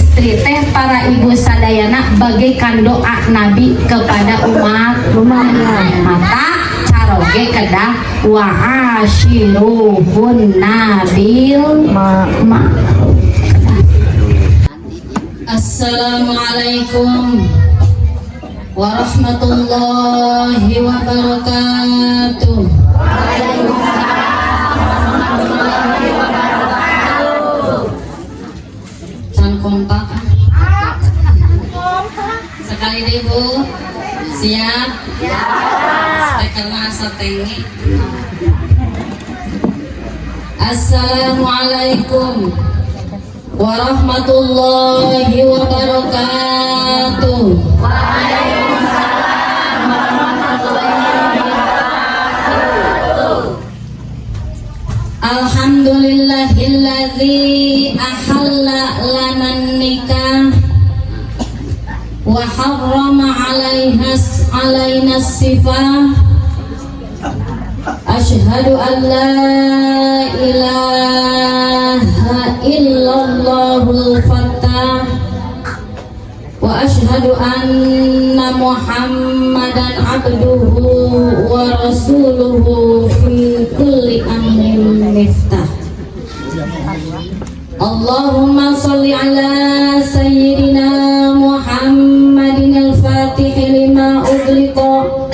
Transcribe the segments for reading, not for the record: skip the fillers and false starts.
istri teh para ibu sadayana bagaikan doa Nabi kepada umatnya. Mata caroge kedah wa ashiruhun nabil Assalamualaikum warahmatullahi wabarakatuh. Can kompak sekali deh Bu, siap? Karena satengi. Assalamualaikum warahmatullahi wabarakatuh. Waalaikumsalam warahmatullahi wabarakatuh. Alhamdulillahilladzi ahalla lana nikah wa harrama alaina sifah. Asyhadu an la ilaha illallahul fattah wa asyhadu anna muhammadan abduhu wa rasuluhu fi kulli amrin miftah. Allahumma sholli ala sayyidina muhammadin al-fatih lima ughliqa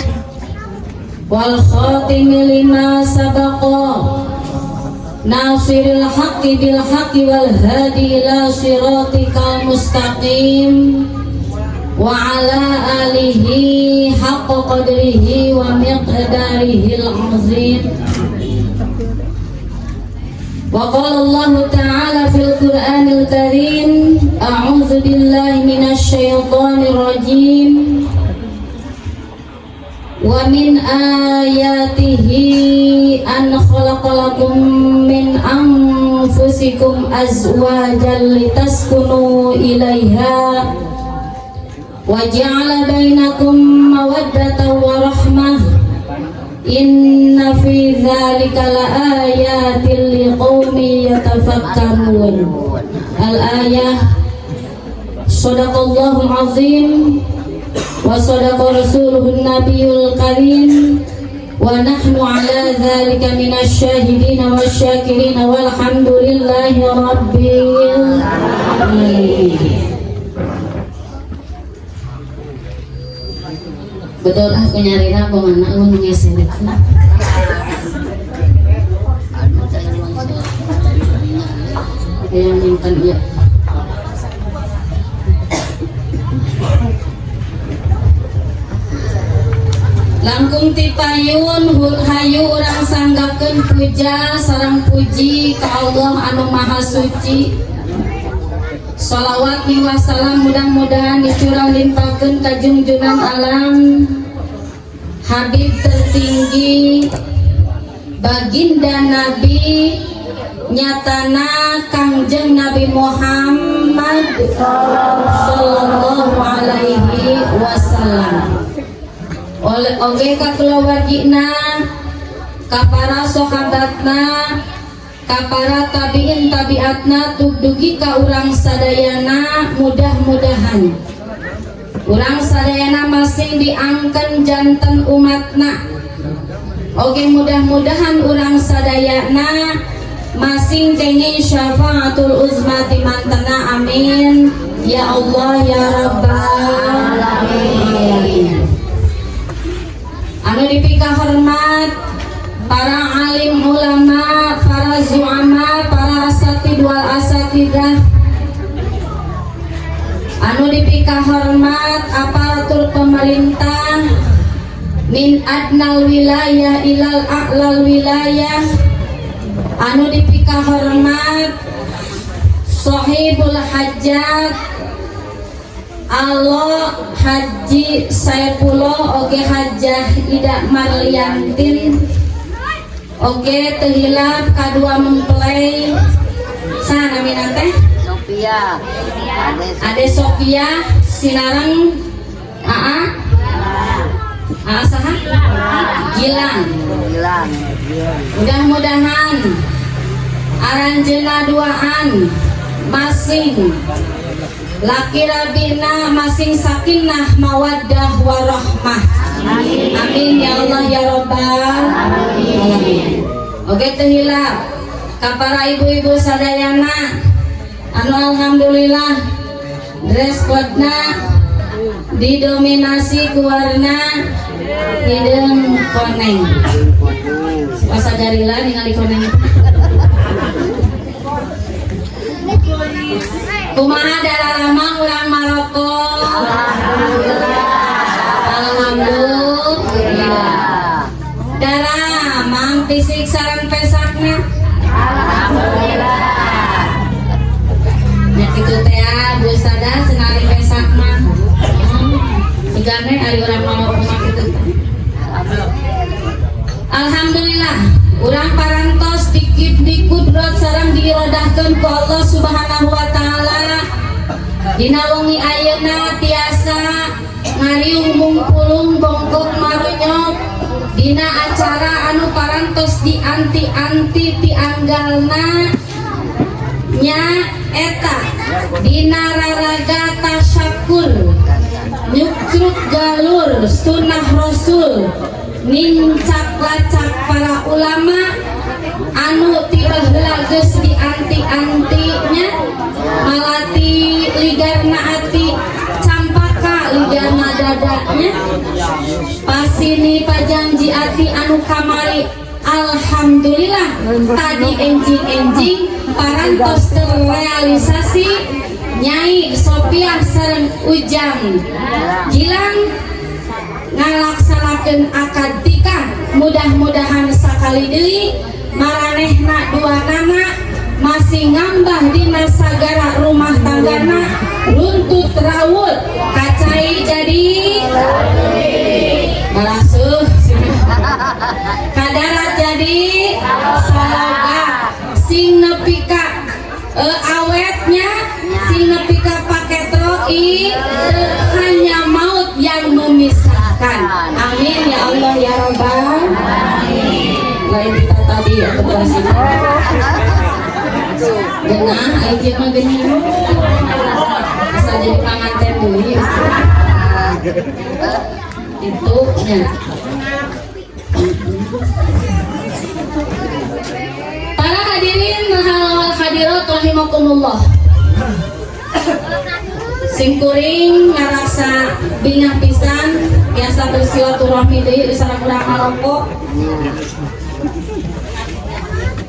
wal khatimi lima sabaqa nasiril haqqi bil haqqi wal hadi ila siratikal mustaqim wa ala alihi haqqa qadrihi wa miqdarihil azim. Wa qala Allah ta'ala fil Qur'anil Karim a'udzu billahi minasy syaithanir rajim. Wa min ayatihi an khalaqalakum min anfusikum azwajan litaskunu ilaiha wa ja'ala bainakum mawaddatan wa rahmah. Inna fi dzalika laayatin liqaumin yatafakkarun. Al-ayah. Shadaqallahul azim wa sadaqa rasuluhun nabiyul karim wa nahnu ala dzalika minasy syahidin wasyakirin walhamdulillahi rabbil alamin. Betul aku nyarira kemana aku ngeserit yang nyimpan ya. Langkung tipayun hayu urang sanggapkeun puja sareng puji ka Allah anu maha suci. Shalawat wa salam mudah-mudahan dicurah limpahkeun ka junjungan alam Habib tertinggi baginda Nabi nyatana Kangjeng Nabi Muhammad sallallahu alaihi wasallam. Oleh oge ka keluargina, ka para sahabatna, ka para tabiin tabiatna, tugdugi ka urang sadayana, mudah-mudahan urang sadayana masing diangken janten umatna. Oge mudah-mudahan urang sadayana masing kenging syafaatul uzmati mantena, amin ya Allah ya rabbal alamin. Anu dipika hormat para alim ulama, para zuama, para asatid wal asatidah. Anu dipika hormat aparatur pemerintah min adnal wilayah ilal a'lal wilayah. Anu dipika hormat sahibul hajat Allah Haji Saipullah oge Hajah Ida Marliantin oge tehilap kadua mempelai sana minate Sophia Ade Sophia sinareng saha Gilang. Mudah-mudahan aranjeuna duaan masing laki rabina masing sakinah mawaddah warahmah. Amin ya Allah ya Rabbal alamin. Oke teu hilap ka para ibu-ibu sadayana anu alhamdulillah dress code-na didominasi ku warna hideung koneng. Pas ajarila ningali koneng. Kumaha dalalama urang Maroko? Alhamdulillah. Dara mang fisik sareng pesaknya. Alhamdulillah. Nya kitu teh Bu Sada senari pesak mah. Sigane ari urang Maroko mah kitu. Alhamdulillah. Urang parantos di kudrat sareng dirodahkeun ku Allah Subhanahu wa taala. Dina wengi ayeuna tiasa ngariung mungpulung bongkok marunyok dina acara anu parantos dianti-anti ti anggalna nya eta dina raraga tasyakur nyukruk galur sunnah rasul nincak lacak para ulama anu tiba heula geus dianti-antinya malati ligarna ati campaka ligarna dadanya pasini pajanji ati anu kamari. Alhamdulillah tadi enjing-enjing parantos terrealisasi. Nyai Sopiah sareng Ujang Gilang ngalaksanakeun akad nikah. Mudah-mudahan sakali deui maranehna duanana masih ngambah dina sagara rumah tanggana runtut rawut kacai jadi balasuh kadarat jadi saloga sing nepi ka awetnya sing nepi ka paketroi hanya maut yang memisahkan. Amin ya Allah ya Rabbal alamin. Lain kita tadi ya keberhasilan genah aja mah geni asal jadi pengantin dulu itu ya. Para hadirin mahal hadirat rahimakumullah, sing kuring ngarasa bingah pisan biasa bersilaturahmi deui sareng urang Maroko.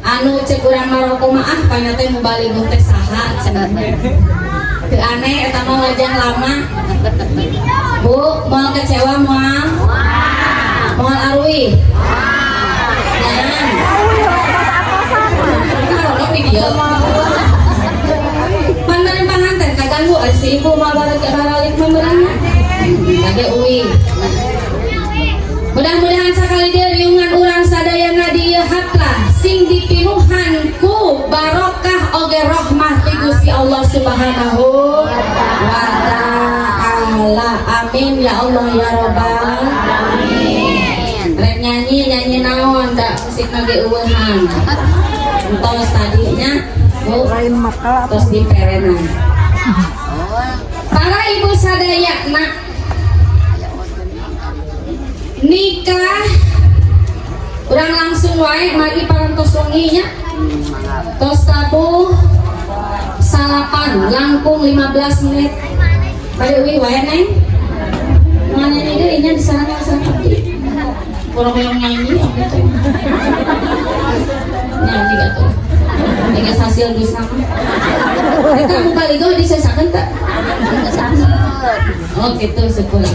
Anu cek urang Maroko mah ah kana teh mubalighun teh saha cenah. Teu aneh eta mah wajah lama. Bu, moal kecewa moal? Moal arwi? Jangan. Kalau video. Pandan panganten kaganggu si ibu mah balik membelanya. Kage uwi. Mudah-mudahan sakali dia riungan urang sadayana dieu haplah sing dipinuhan ku barokah oge rahmah ti Gusti Allah Subhanahu wa taala. Amin ya Allah ya Rabbal alamin. Rek nyanyi naon da musik ge eueuhan. Entos tadinya terus diperenan. Para ibu sadayana nikah urang langsung wae mari parantos wenginya tos tabuh salapan langkung 15 menit bari uwi wae neng mana ini deui nya di sana kurang yang nyanyi gitu nyanyi gitu dengan hasil bisa kita mau balik go disesakeun tak oh gitu sekolah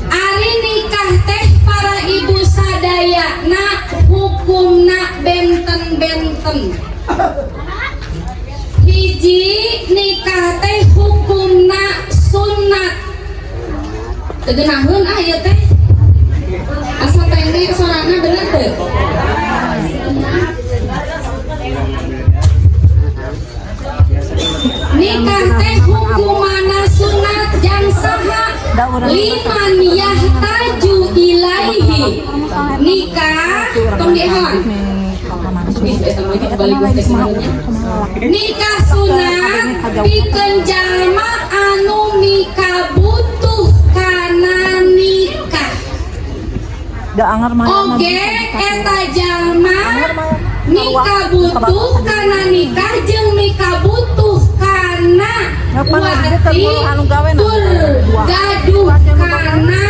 ari nikah teh para ibu sadayana hukumna benten-benten. Hiji nikah teh hukumna sunat. Tegenaheun ah ieu teh. Asa teh sorana bener teu? Nikah teh hukumana sunat jang saha liman yahtaju ilaihi. Nikah tong dihon Nikah sunat pikeun jalma anu mika butuh kana nikah. Oge eta jalma mika butuh kana nikah jeung mika butuh kana wati tur gaduh kana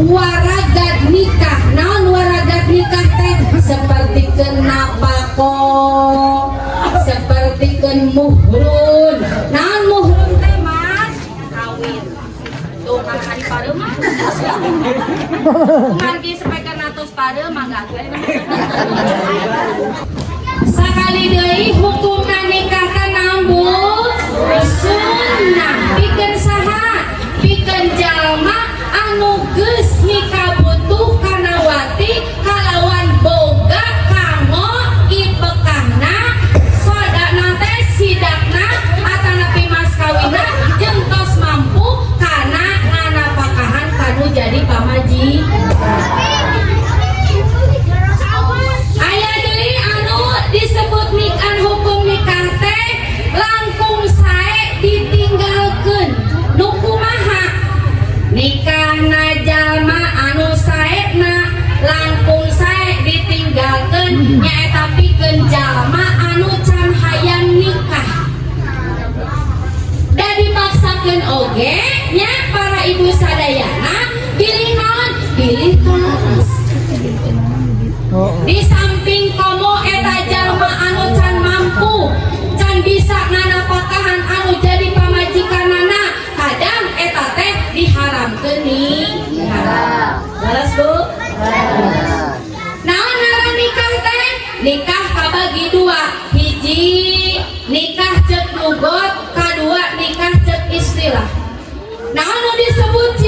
waragad nikah. Naon waragad nikah teh? Seperti kenapa kok, seperti ken muhrun. Naon muhrun teh mas? Kawin. Tuh kan hari pare mah. Kumaha ge sampaikan atos pare mangga. Sakali deui hukumna nikah teh naon Bu? Sunnah. Pikeun saha? Pikeun jalma anu geus nikah butuh kana wati kalawan boga kanggo ipekahna sodana teh sidakna atanapi mas kawina jeung tos mampu kana nganapakahan kanu jadi pamaji. Aya deui anu disebut nikah hukum nikah teh langkung sae ditinggalkeun. Nu kumaha? Nikahna jalma anu saena langkung sae ditinggalkeun nyaeta pikeun jalma anu can hayang nikah. Da dipaksakeun oge nya para ibu sadayana pilih naon? Pilih karas. Di samping komo eta jalma anu can mampu, can bisa nganapakahan anu jadi pamajikanana, kadang eta teh diharamkeun nikah. Jelas Bu? Naon ngaran nikah teh? Nikah kabagi dua. Hiji nikah ceuk lugot, kadua nikah ceuk istilah. Naon nu disebut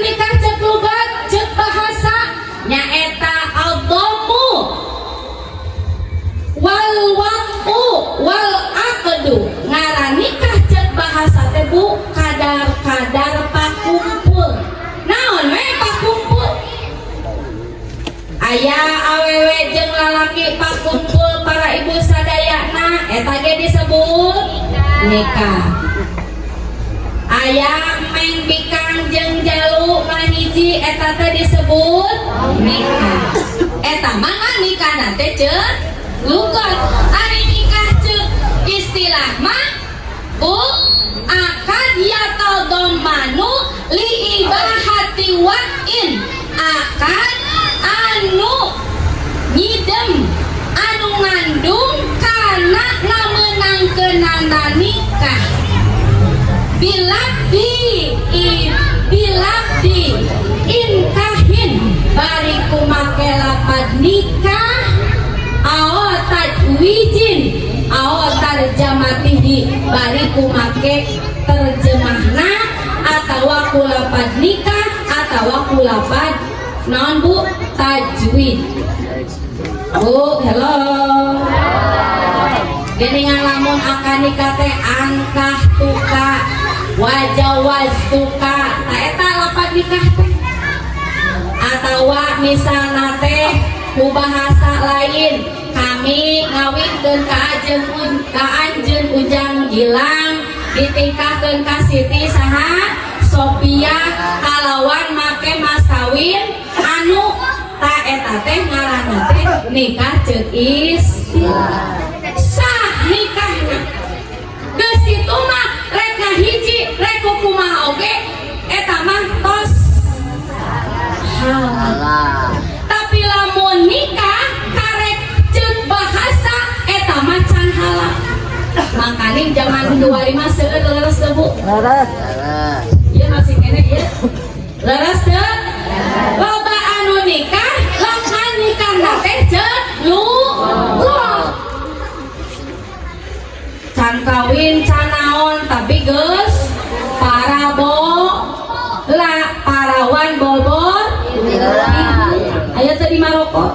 nikah ceuk lugot, ceuk bahasa nyaeta al-dhammu wal waqu wal aqdu. Ngaran nikah ceuk bahasa teh Bu kadar-kadar pakumpul. Naon we pakumpul? Aya awewe jeung lalaki pakumpul para ibu sadayana eta ge disebut nikah. Aya meng bikang jeung jalu mahiji eta teh disebut nikah. Eta mah nikahna teh ceuk lugot. Ari nikah ceuk istilah mah Bu akad yatadhammanu li ibahati wa'in. Akad anu nyidem anu ngandung kana ngameunangkeunana nikah. Bilabdi inkahin bari kumake lapad nikah ao tajwijin ao tarjamatihi bari kumake terjemahna atawa kulapad nikah atawa kulapad naon Bu? Tajwid. Bu, hello. Gini ngalamun akan nikah teh angkah tuka wajawaz tuka nah eta lapad nikah teh. Atawa misalna teh ku bahasa lain kami ngawinkeun ka anjeun Ujang Gilang ditingkahkeun ka Siti saha Sophia kalawan make mas kawin anu ta eta teh ngaranna teh nikah ceuk istilah. Sah nikahna geus kitu mah rek ngahiji rek kumaha oge eta mah tos halal. Tapi lamun nikah karek ceuk bahasa eta mah can halal. Makanya zaman 25 seueur leres teu Bu? Leres. Ieu masih kene ieu. Leres teu? Loba anu nikah lamun nikahna teh ceuk lugot. Can kawin can naon tapi geus parawan bobor aya teh di Maroko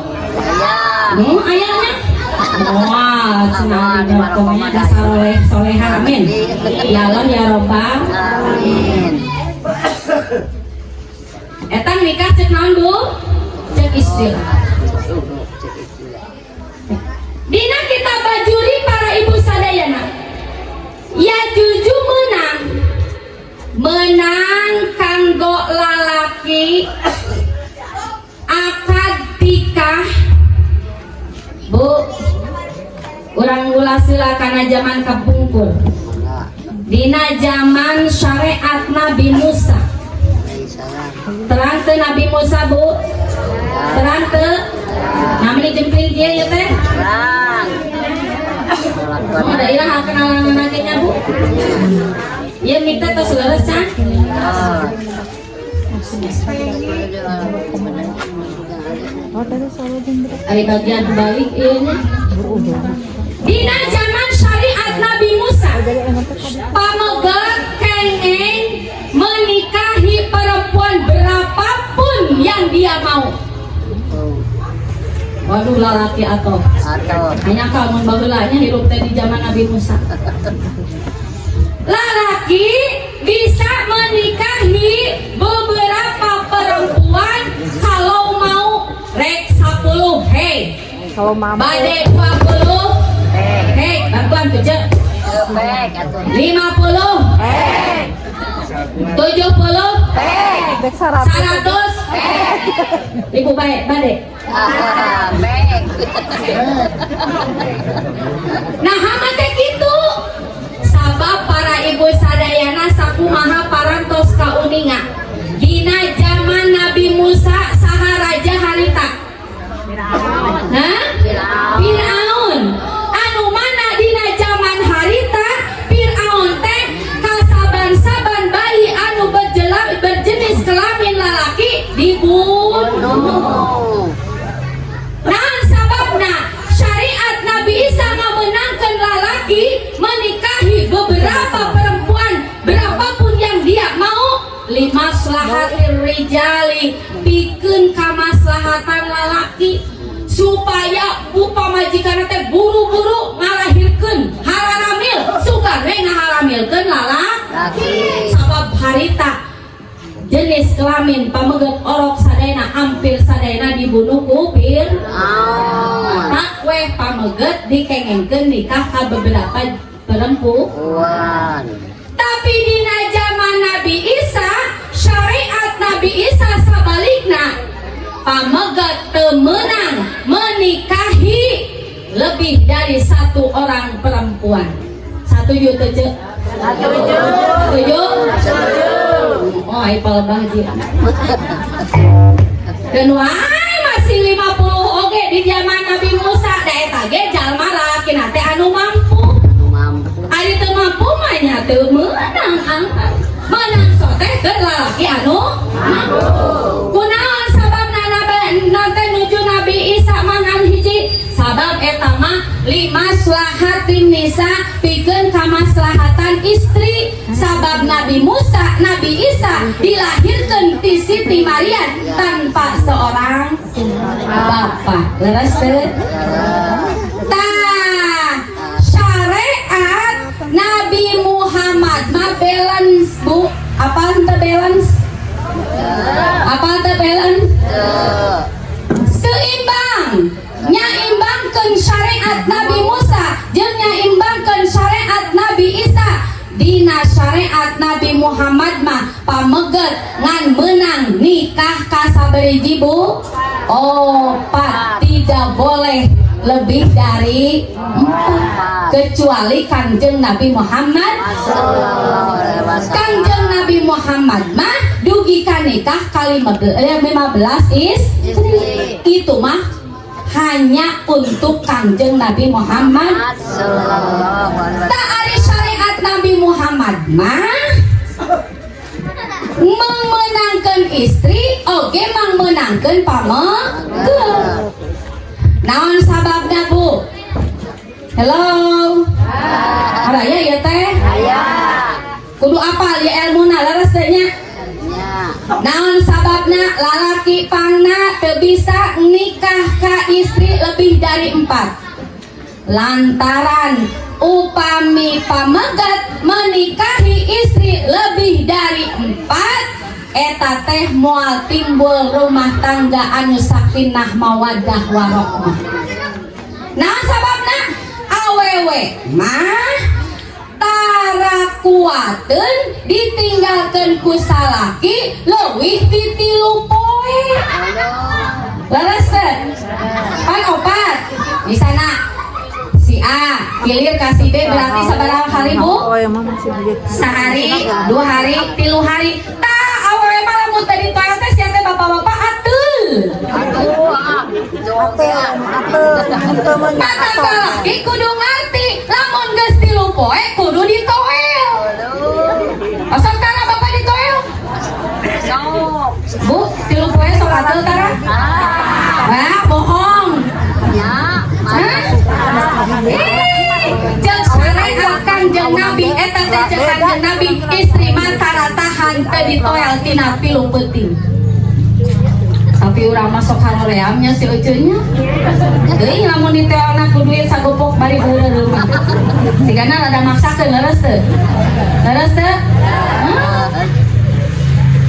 aya nya moal cenah di Maroko da soleha amin ya Allah ya robbal amin. Eta nikah cek naon Bu? Cek istilah. Dina kita bajuri para ibu sadayana. Ya juju menang kanggo lalaki akad tikah. Bu, urang ulas heula kana zaman kapungkur. Dina zaman syariat Nabi Musa. Terang teu Nabi Musa, Bu? Terang teu? Namanya jempling dia ya teh? Terang. Ada irang kenalan nantinya, Bu? Iya minta tos leres can? Ari bagian balik ieu. Dina zaman syariat Nabi Musa, pamegat kengeng menikahi perempuan berapapun yang dia mau. Waduh lalaki atau hanya kamu bagelanya hidup di zaman Nabi Musa. Lalaki bisa menikahi beberapa perempuan kalau mau rek 10 hei. Kalau mama Bade 20 hei, bantuan kerja 50 hei, 70 hei, 100 ibu baik, bade nah hamate gitu sabab para ibu sadayana sakumaha parantos kauninga dina zaman Nabi Musa saha raja harita. Hah? Firaun. Anu mana dina zaman harita Firaun teh kasaban-saban bayi anu berjenis kelamin lalaki dibunuh. Nah sababna syariat Nabi Isa ngamenangkeun lalaki menikahi beberapa perempuan berapapun yang dia mau limaslahatir rijali pikeun kamaslahatan lalaki supaya upamajikan teh buru-buru ngalahirkeun hararamil sugareng ngaharamilkeun lalaki sabab harita jenis kelamin pameget orok sadayana hampir sadayana dibunuh ku Firaun. Tak weh pameget dikengengkeun nikah ka beberapa perempuan. Tapi dina zaman Nabi Isa syariat Nabi Isa sabalikna pameget teu meunang menikahi lebih dari satu orang perempuan. Setuju teu ceuk? Setuju? Oh, ai palebah dia. Dan wae masih 50 oge di zaman Nabi Musa da eta ge jalma lalaki na teh anu mampu. Ari teu mampu mah nya teu meunang angkat. Meunang soteh teh lalaki anu mampu. Kunaon sababna nanti nuju Nabi Isa mangan hiji sabab eta mah limaslahatin nisa pikeun kamaslahatan istri sabab Nabi Isa dilahirkan di Siti Maria tanpa seorang bapak. Leres teh? Tah syariat Nabi Muhammad mah balance, Bu. Apa teh balance? Apa teh balance? Seimbang. Nyaimbangkeun syariat Nabi Musa jeung nyaimbangkeun syariat Nabi Isa. Dina syariat Nabi Muhammad mah pameget ngan menang nikah ka sabaraha Bu? Opat, tidak boleh lebih dari 4 kecuali Kanjeng Nabi Muhammad. Kanjeng Nabi Muhammad mah dugi ka nikah kali 15 istri. Itu mah hanya untuk Kanjeng Nabi Muhammad. Tak ada syariat Nabi Muhammad mah memenangkan istri, oke memenangkan pameget. Naon sababna Bu? Hello. Araya ya teh? Aya. Kudu apal ya ilmuna leres teh nya. Naon sababna lalaki pangna teu bisa nikah ka istri lebih dari 4 lantaran upami pameget menikahi istri lebih dari 4 eta teh moal timbul rumah tangga anu sakinah mawaddah warahmah. Nah sababna awewe mah tara kuateun ditinggalkeun ku salaki leuwih ti 3 poe. Leres teh? Pan opat di sana. Si A kilir ka si B berarti sabaraha hari Bu? Sehari, 2 hari, 3 hari. Tah awewe mah lamun teh ditoel teh sia teh bapak-bapak ateul. Mata laki kudu ngarti lamun geus 3 poe kudu ditoel. Asal tara bapak ditoel? Bu, 3 poe sok ateul tara? Wah, bohong. Jeung syariat Kanjeng Nabi eta teh jeung Kanjeng Nabi istri mah taratahan teu ditoel tina 3 peuting. Tapi urang masuk hareamnya si ucunya. Teuing lamun ditoelna ku duit sagopok bari beureum. Sigana rada maksakeun leres teu? Leres teu?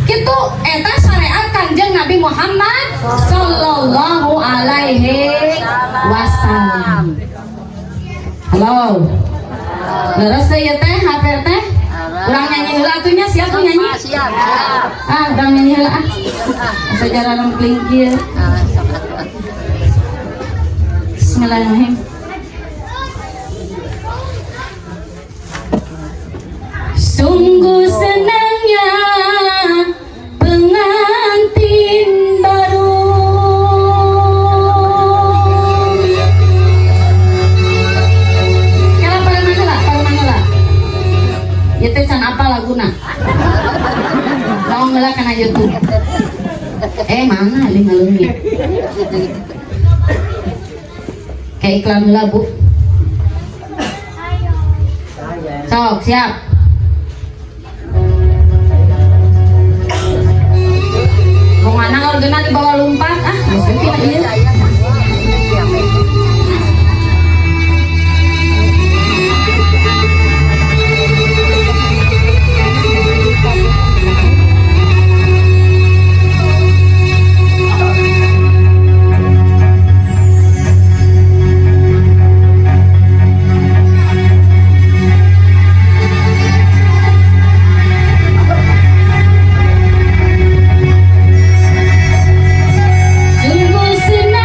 Kitu eta syariat Kanjeng Nabi Muhammad sallallahu alaihi wasallam. Halo. Leres teh ya teh haper teh? Urang nyanyi heula atuh nya siap tuh nyanyi? Siap. Urang nyanyi heula ah. Sejarah rempling kieu. Bismillahirrahmanirrahim. Sungguh senangnya pengantin baru. Kala pada mana ya teh can apa laguna? Mau ngeula kana YouTube. Mana ali ngalungit. Kayak iklan heula Bu. Sok siap. Mau mana organa di bawah lumpat ah, masukin aja. Sungguh senang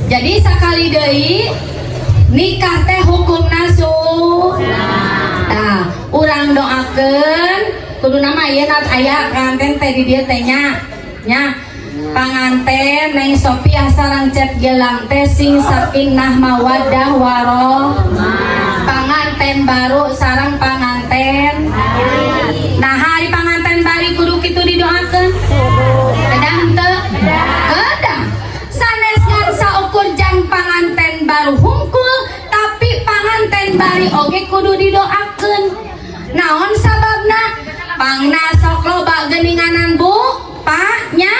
Jadi sakali deui nikah teh hukumna sunnah. Nah, urang doakeun kudu nama ieu aya panganten teh di dieu teh nya. Panganten Neng Sophia sareng cet gelang teh sing sakinah mawaddah warahmah. Panganten baru sareng panganten. Nah, hari panganten bari kudu kitu didoakeun. Kedah henteu? Kedah. Sanes ngan saukur jang panganten baru hungkul, tapi panganten bari oge kudu didoakeun. Naon sababna? Pangna sok loba geuninganan Bu, Pak, nya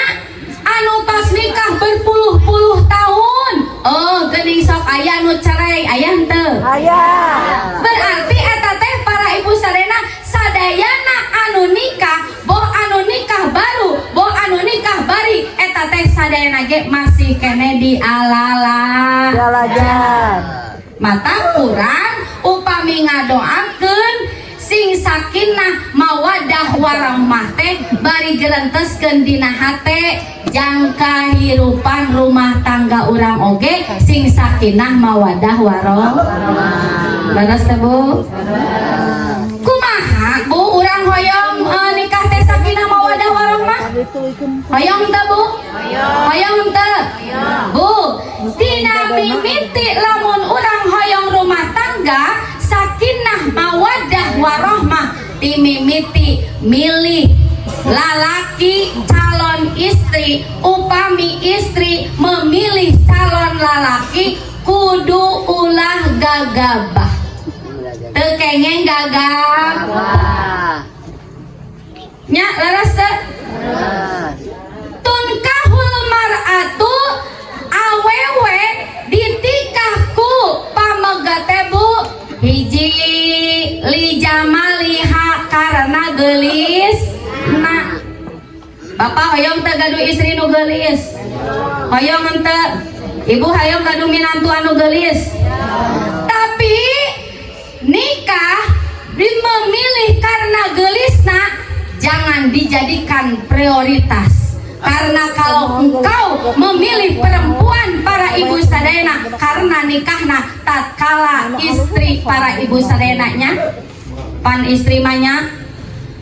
anu tos nikah berpuluh-puluh tahun. Oh, geuning sok aya nu cerai, aya henteu? Aya. Berarti eta teh para ibu sadayana sadayana anu nikah, boh anu nikah baru, boh anu nikah bari, eta teh sadayana ge masih kene di alala. Jalajan. Mata kurang upami ngadoakeun sing sakinah mawaddah warahmah teh bari jelenteskeun dina hate jang kahirupan rumah tangga urang oge sing sakinah mawaddah warahmah. Leres teh Bu? Kumaha Bu urang hoyong nikah teh sakinah mawaddah warahmah? Hoyong teh Bu? Hoyong teh? Bu, dina mimiti lamun urang hoyong rumah tangga sakinah mawaddah warahmah dimimiti milih lalaki calon istri. Upami istri memilih calon lalaki kudu ulah gagabah, teu kengeng gagabah nya. Leres teh? Tunkahul mar'atu awewe ditikahku pamega teh Bu hiji li jamaliha karena gelis. Nah, Bapak hoyong teh gaduh istri nu gelis? Hoyong henteu? Ibu hoyong gaduh minantu anu gelis? Tapi nikah memilih karena gelisna jangan dijadikan prioritas. Karena kalau engkau memilih perempuan para ibu sadayana karena nikahna tatkala istri para ibu sadayananya pan istri mahnya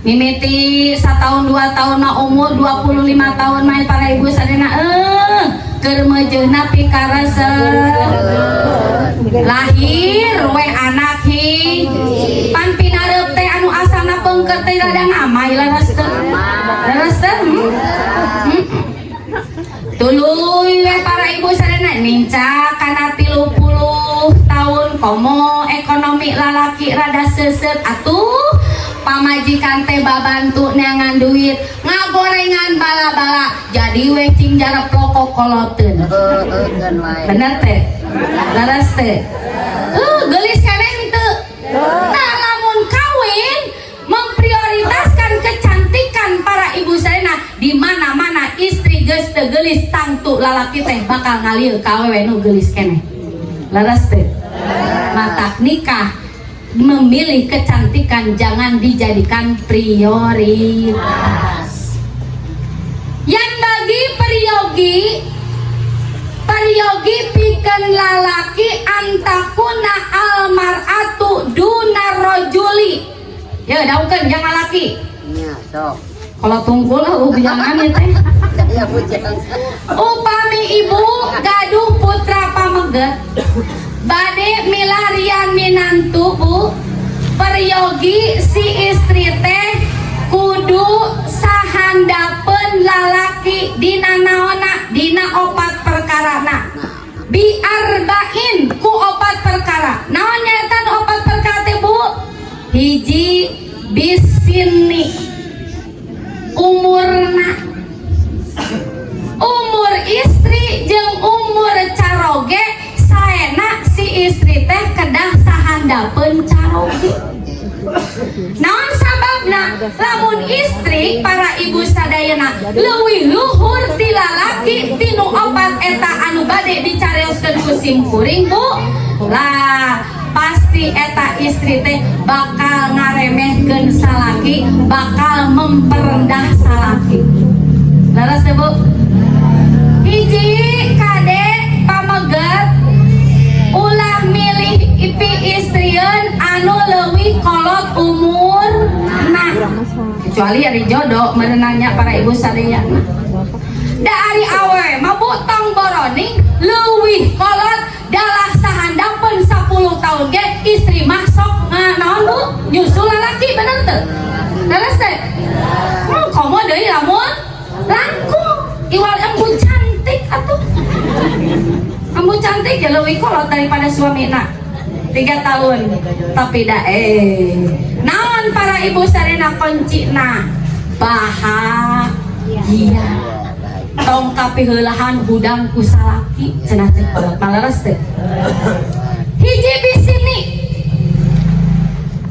mimiti 1 tahun 2 tahun na umur 25 tahun main para ibu sadayana keur mejeuna pikarese lahir we anak hi pan pinareup teh anu asana peungkeur teh rada ngamai leres teh. Leres teh? Tuluy we para ibu sadayana nincak kana 30 tahun komo ekonomi lalaki rada seuseut atuh pamajikan teh babantu neangan duit ngagorengan bala-bala jadi we cing jarap lokok koloteun. Bener teh? Leres teh? Gelis keneh henteu? Nah, lamun kawin memprioritaskan kecantikan para ibu sadayana di mana-mana istri geus teu gelis tangtu lalaki teh bakal ngalieu ka awewe nu gelis keneh. Leres teh? Mata nikah memilih kecantikan jangan dijadikan prioritas. Yang bagi periogi pikeun lalaki antakuna almar'atu duna rojuli. Ya daukeun jang lalaki. Nya sok. Kalau tungkul jangan ya teh. Upami ibu gaduh putra pameget bade milarian minantu Bu, peryogi si istri teh kudu sahandapeun lalaki dina naona dina 4 perkarana biarba'in ku 4 perkara. Naon nyaeta 4 perkara teh Bu? Hiji bisini umurna, umur istri jeung umur caroge saena si istri teh kedah sahandapeun caroge. Naon sababna? Lamun istri para ibu sadayana leuwih luhur ti lalaki tinu 4 eta anu bade dicarioskeun ku sim kuring Bu, lah pasti istri eta istri teh bakal ngaremehkeun salaki, bakal memperendah salaki. Laras teh Bu. Hiji kade pamegat ulah milih ipi istrieun anu leuwih kolot umur nah kecuali ari jodoh merenangnya para ibu sadayana da ari awe mabutang boroni leuwih kolot dalah sahandapun 10 tahun ge istri mah sok naon Bu nyusul lalaki bener teu leres teh komo deui lamun langkung iwal embu cantik atuh embu cantik ya leuwih kolot daripada suamina 3 tahun tapi naon para ibu sarena kuncina bahagia tong kapiheulahan hudang ku salaki cenah teh kolot maleres teh hiji bisini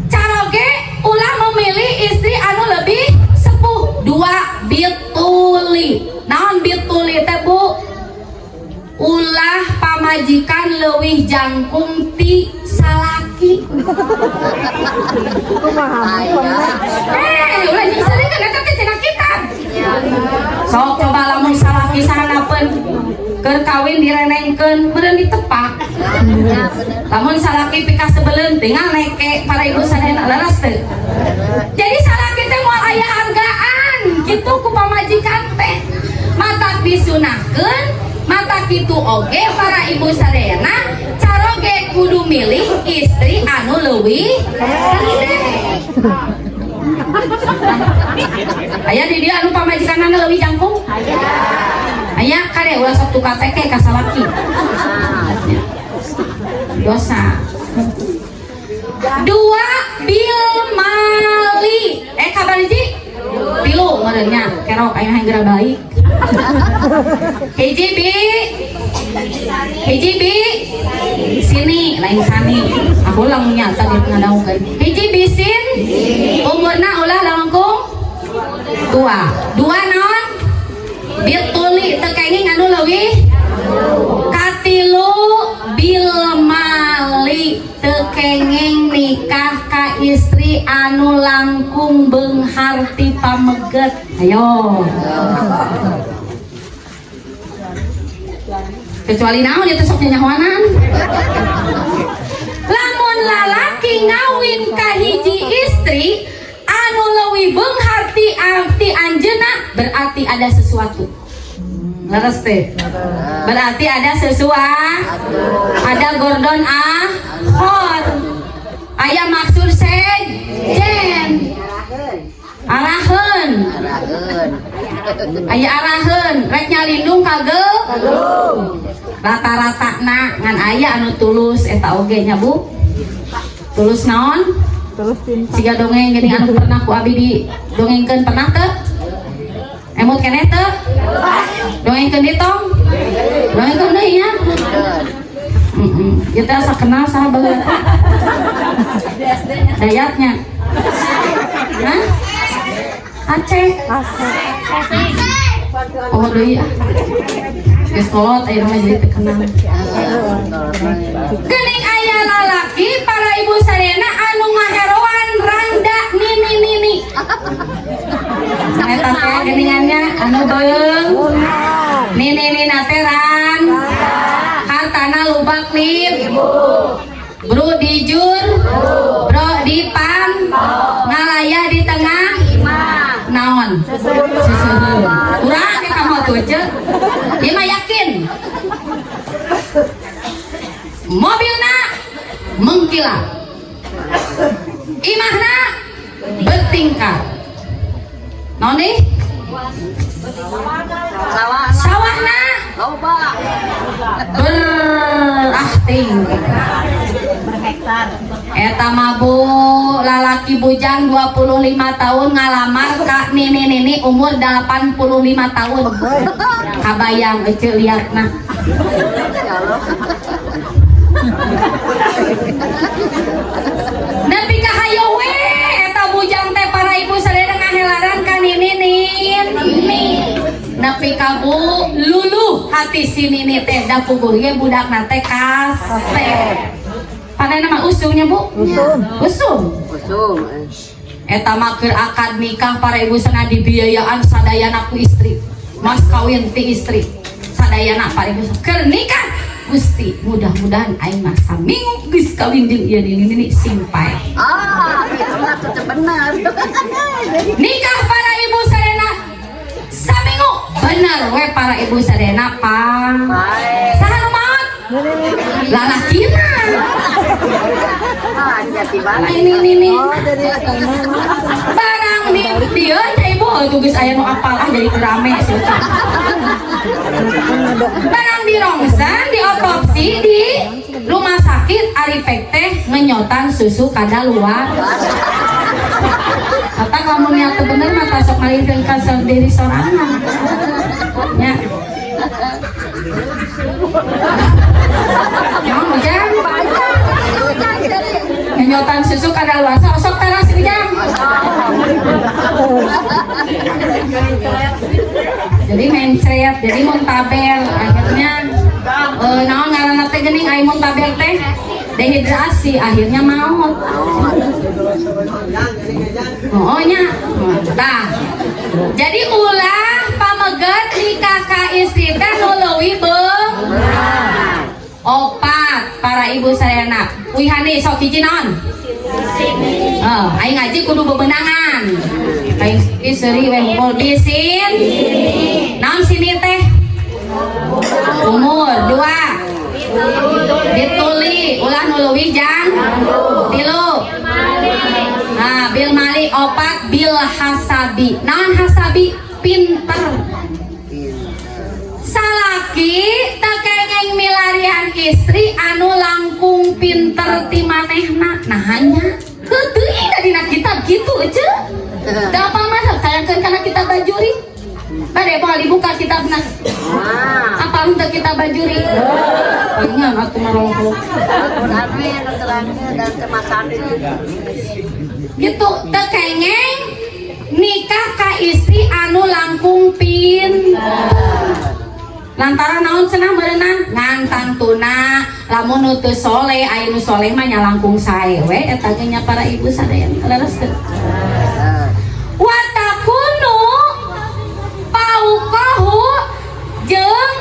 caroge ulah memilih istri anu lebih sepuh 2 bituli naon bituli teh Bu ulah pamajikan leuwih jangkung ti salaki ulah nyiseri kan eta teh cenah kitab sok coba lamun salaki sahanapeun keur kawin direnengkeun meureun ditepak lamun salaki pika sebeleun tinggal neke para ibu sadayana leres teh jadi salaki teh moal aya hargaan kitu ku pamajikan teh matak disunahkeun mata kitu oge para ibu sadayana caroge kudu milih istri anu leuwih aya di dia anu pamajikanna leuwih jangkung aya kade ulah sok tuka teke ka salaki dosa 2 bil mali kabar hiji tilu ngarannya kerok aya hanggera baik hiji bi sini lain sani aku lang nyata di ngadaungkeun hiji bisin umurna ulah langkung tua 2 naon bituli teu kenging anu leuwih katilu bil mali teu kenging nikah ka istri anu langkung beunghar ti pameget ayo kecuali naon itu sok nyahoanan lamun lalaki ngawin ka hiji istri anu leuwih beunghar ti anjeunna berarti ada sesuatu leres teh berarti ada sesuatu ada gordon ahor aya maksud sejen araheun aya araheun rek nyalindung kageu rata-rata ngan aya anu tulus eta oge nya Bu tulus naon tulus siga dongeng geuning anu pernah ku abi di dongengkeun pernah teu emut keneh teu dongengkeun di tong dongengkeun deui nya kita asa kenal saha baheula dayatnya hah Aceh oh deui geus kolot aya mah jadi terkenal geuning aya lalaki para ibu sadayana anu ngaheroan randa nini eta teh geuningannya anu beung nini teh ran hartana lubak lip bro dijur bro dipan ngalaya di tengah naon susuhun urang ke kamu tuh aja dia mah yakin mobilna mengkilap imahna bertingkah naon nih sawahna berahting berhektar eta mabu lalaki bujang 25 tahun ngalamar ka nini umur 85 tahun kabayang ece liatna nepi ka hayo we eta bujang teh para ibu sadayana ngahelaran ka nini nepi ka Bu luluh hati si nini teh da puguh ge budakna teh kasep Pada nama usungnya Bu? Usung. Eta mah keur akad nikah para ibu sana dibiayaan sadayana ku istri. Mas kawin ti istri. Sadayana para ibu keur nikah. Gusti, mudah-mudahan aing mah saminggu geus kawin jeung ieu ini simpai. Itu mah benar. Nikah para ibu sadayana saminggu. Bener we para ibu sadayana pang. Saha nu maot? Lalakina. Ini. Barang di dia ibu tuh geus aya nu apal jadi rame sih. Barang di rongsan, di otopsi di rumah sakit Arifek teh ngenyotan susu kada luar. Kata kamu niat bener mata sok malihkeun ka diri sorangan. Nya. Jangan hujan. Ngenyotan susu kada luar. Sok teras ujang. Jadi mencret, jadi muntabel akhirnya naon ngaranna teh geuning aya muntabel teh dehidrasi akhirnya maut. Oh nya. Tah. Jadi ulah pameget nikah ka istri teh nu leuwih beung. Opat para ibu sadayana. Wihani sok hiji naon? Aing ngaji kudu bebenangan. Aing istri we ngumpul bisin. Naon sini teh? Umur 2. Dituli ulah nu leuwih jang 3. Bil mali 4 bil hasabi. Naon hasabi? Pinter. Salaki teu kengeng milarian istri anu langkung pinter ti manehna. Nah hanya teuing da dina kitab kitu ece. Da apa mah sayangkeun kana kitab bajuri. Bade poal dibuka kitabna. Apa untuk kitab bajuri? Ingat atuh marongko. Gitu teu kengeng nikah ka istri anu langkung pinter. Lantaran naon cenah meureunna ngantang tuna lamun nu teu soleh aya nu soleh mah nyalangkung sae we eta ge nya para ibu sadayana leres teu. Wa takunu pauqahu jeung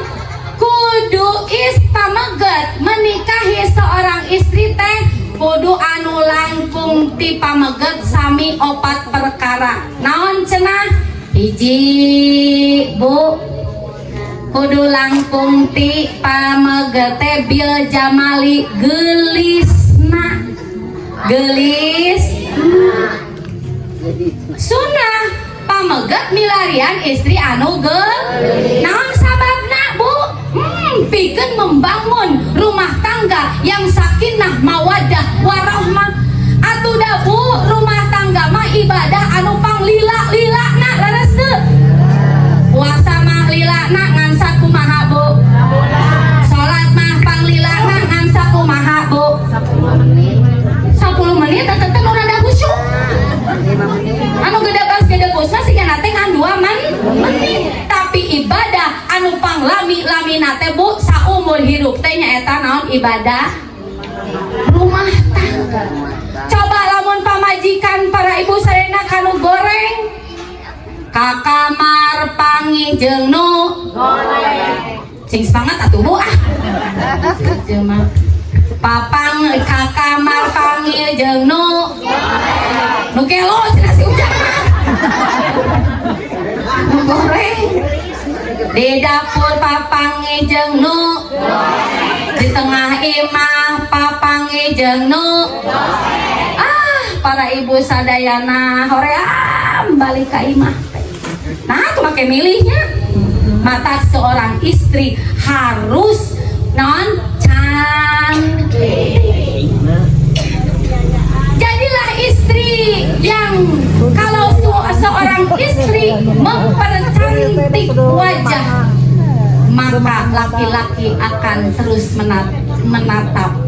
kudu pameget menikahi seorang istri teh kudu anu langkung ti pameget sami 4 perkara. Naon cenah? Hiji Bu, kudu langkung ti pamegete bil jamali gelisna. Sunnah pameget milarian istri anu gelis. Naon sababna Bu? Pikeun membangun rumah tangga yang sakinah mawaddah warahmah. Atuh da Bu, rumah tangga mah ibadah anu panglila-lilana leres teu? Puasa mah lilana ngan sakumaha Bu? Salat mah panglilana ngan sakumaha Bu? 10 menit tetep nu rada khusyuk. Anu gede bosna sigana teh ngan 2 menit. Tapi ibadah anu panglami-lamina teh Bu saumur hidup teh nyaeta naon? Ibadah rumah tangga. Coba lamun pamajikan para ibu sadayana kanu goreng ka kamar pangi jeung nu goreng. Sing semangat atuh Bu ah. Cuma papang ka kamar pangi jeung nu goreng. Nu kelo cenah si ujang. Nu goreng. Di dapur papangi jeung nu goreng. Di tengah imah papangi jeung nu goreng. Para ibu sadayana hoream balik ka imah. Nah, tuh pakai milihnya. Mata seorang istri harus non cantik. Jadilah istri yang kalau seorang istri mempercantik wajah, maka laki-laki akan terus menatap.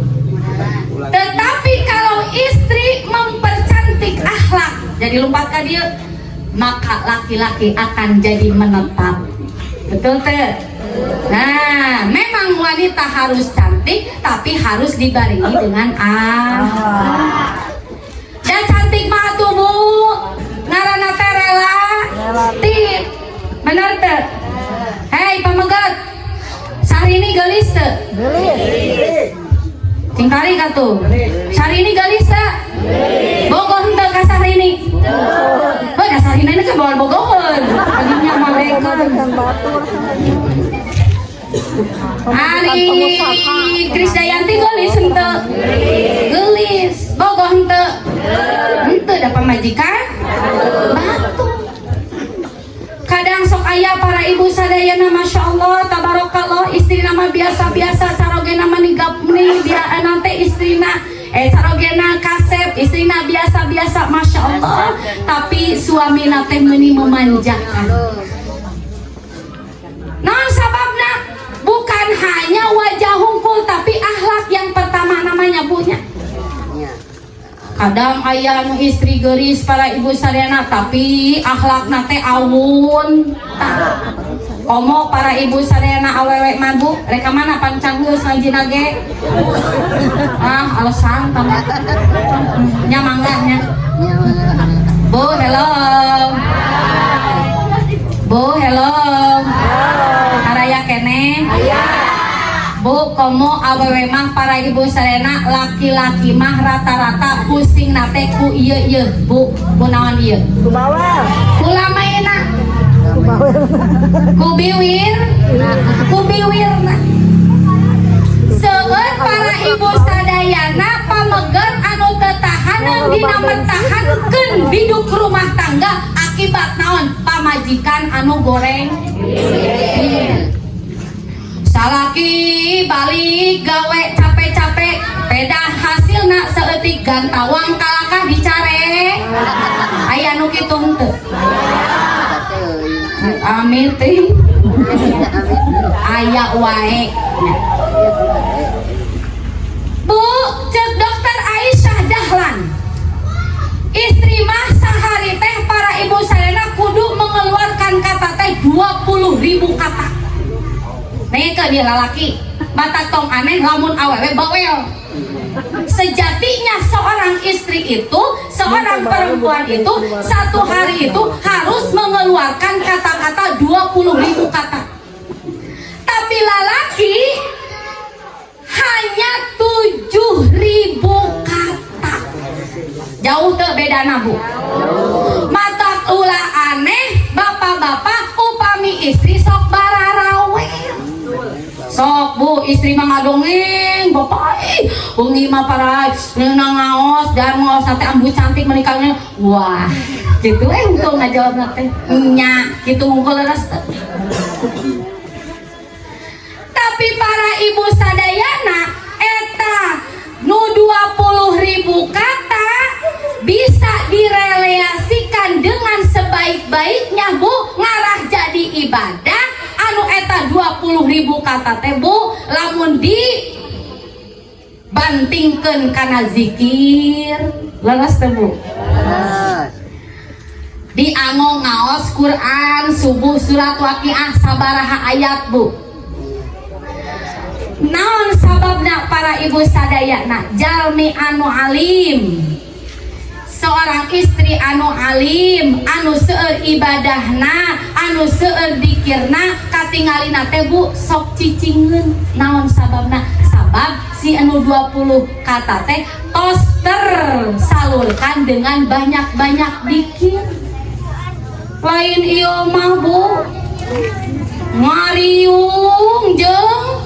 Tetapi kalau istri mempercantik akhlak, jadi lompat ke dia, maka laki-laki akan jadi menetap. Betul teh? Nah, memang wanita harus cantik. cantik tapi harus dibarengi dengan akhlak. Dan cantik mah tuh Bu, ngaranna teh relatif. Bener teh? Hei pamegat, Syahrini gelis teh? Gelis. Cingkari ka tuh? Syahrini gelis teh? Bogoh henteu ka Syahrini? Oh, da Syahrini ini kebawa bogoheun. Adinya malaikat. Ari Krisdayanti gelis henteu? Gelis. Bogoh henteu? Henteu da pamajikan? Batu. Kadang sok aya para ibu sadayana Masya Allah tabarakallah istri nama biasa-biasa carogena manigap nih dia nanti istrina carogena kasep istrina biasa-biasa Masya Allah tapi suami nate meni memanjakan. Nah sababna bukan hanya wajah hungkul tapi akhlak yang pertama namanya punya. Kadang ayah nu istri geris para ibu sadayana tapi akhlak nate awun. Komo para ibu sadayana awewe mabu reka mana pancang geus ngajina ge. Alasan tamu. Nya mangganya. Bu, hello. Bu, hello. Araya kene. Bu, komo awewe mah para ibu sadayana laki-laki mah rata-rata pusing nate ku ieu Bu, kunaon ieu? Ku bawel. Ku lamaina. Ku bawel. Ku biwir. Ku biwirna. Seueur para ibu sadayana pameget anu tetahaneun dina mentahankeun biduk rumah tangga akibat naon? Pamajikan anu goreng. Salaki balik gawe capek-capek pedah hasilna seeutik gantawang kalakah dicare aya nu kitu henteu amin teh aya wae. Bu, cek dokter Aisyah Dahlan istri mah sehari teh para ibu sadayana kudu mengeluarkan kata teh 20.000 kata. Nih ke dia lalaki batak tong aneh lamun awewe bawel. Sejatinya seorang istri itu, seorang perempuan itu satu hari itu harus mengeluarkan kata-kata 20.000 kata. Tapi lalaki hanya 7.000 kata. Jauh tuh bedana Bu. Matak ulah aneh bapak-bapak upami istri sok bararawel. Sok Bu, istri mah ngadongeng, bapak wengi mah para ngaos dan ngaos teh ambu cantik menikahnya. Wah, gitu untung ngajawab teh. Nya, kitu unggul leres teh. Tapi para ibu sadayana eta nu 20.000 kata bisa direlasikan dengan sebaik-baiknya Bu, ngarah jadi ibadah. Anu eta 20.000 kata teh Bu lamun di bantingkeun kana zikir leres teh Bu. Di angong ngaos Quran subuh surat waqiah sabaraha ayat Bu. Naon sababna para ibu sadayana jalmi anu alim, seorang istri anu alim, anu seueur ibadahna, anu seueur dikirna, katingalina teh Bu sok cicingeun. Naon sababna? Sabab si anu 20 kata teh tos tersalurkan dengan banyak-banyak dikir. Lain ieu mah Bu ngariung jeung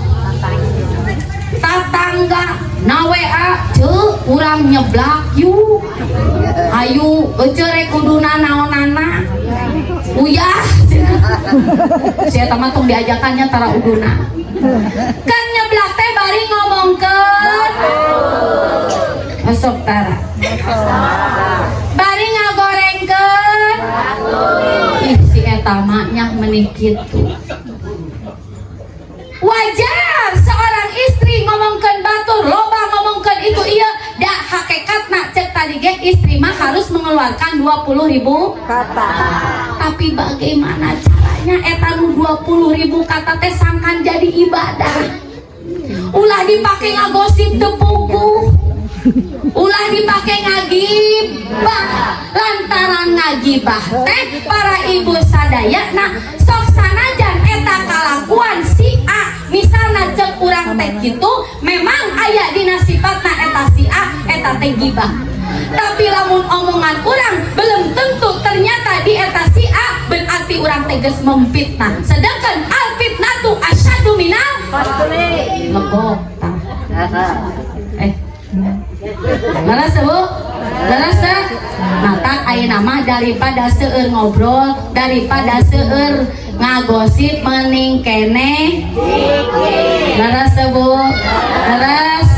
tatangga na WA ceu urang nyeblak yu ayu ecere kuduna naonana uyah sia tama tong diajakannya tara uduna kan nyeblak teh bari ngomongkeun esok tara bari ngagorengkeun ih si eta mah nya meuni kitu. Wajar seorang istri ngomongkeun batur loba ngomongkeun itu iya da hakikatna cek tadi ge istri mah harus mengeluarkan 20.000 kata. Tapi bagaimana caranya eta nu 20.000 kata teh sangkan jadi ibadah? Ulah dipake ngagosip tepuku, ulah dipake ngagibah. Lantaran ngagibah teh para ibu sadaya nah sok sanajan eta kalakuan si A misalna cek urang teh kitu memang aya dina sifatna eta si A eta teh gibah. Tapi lamun omongan urang belum tentu ternyata di eta si A berarti urang teh geus memfitnah. Sedangkan al fitnatu asyadu minal legok. Leres Bu? Leres teh? Matak ayeuna mah daripada seueur ngobrol, daripada seueur ngagosip mending keneh. Leres teh Bu? Leres?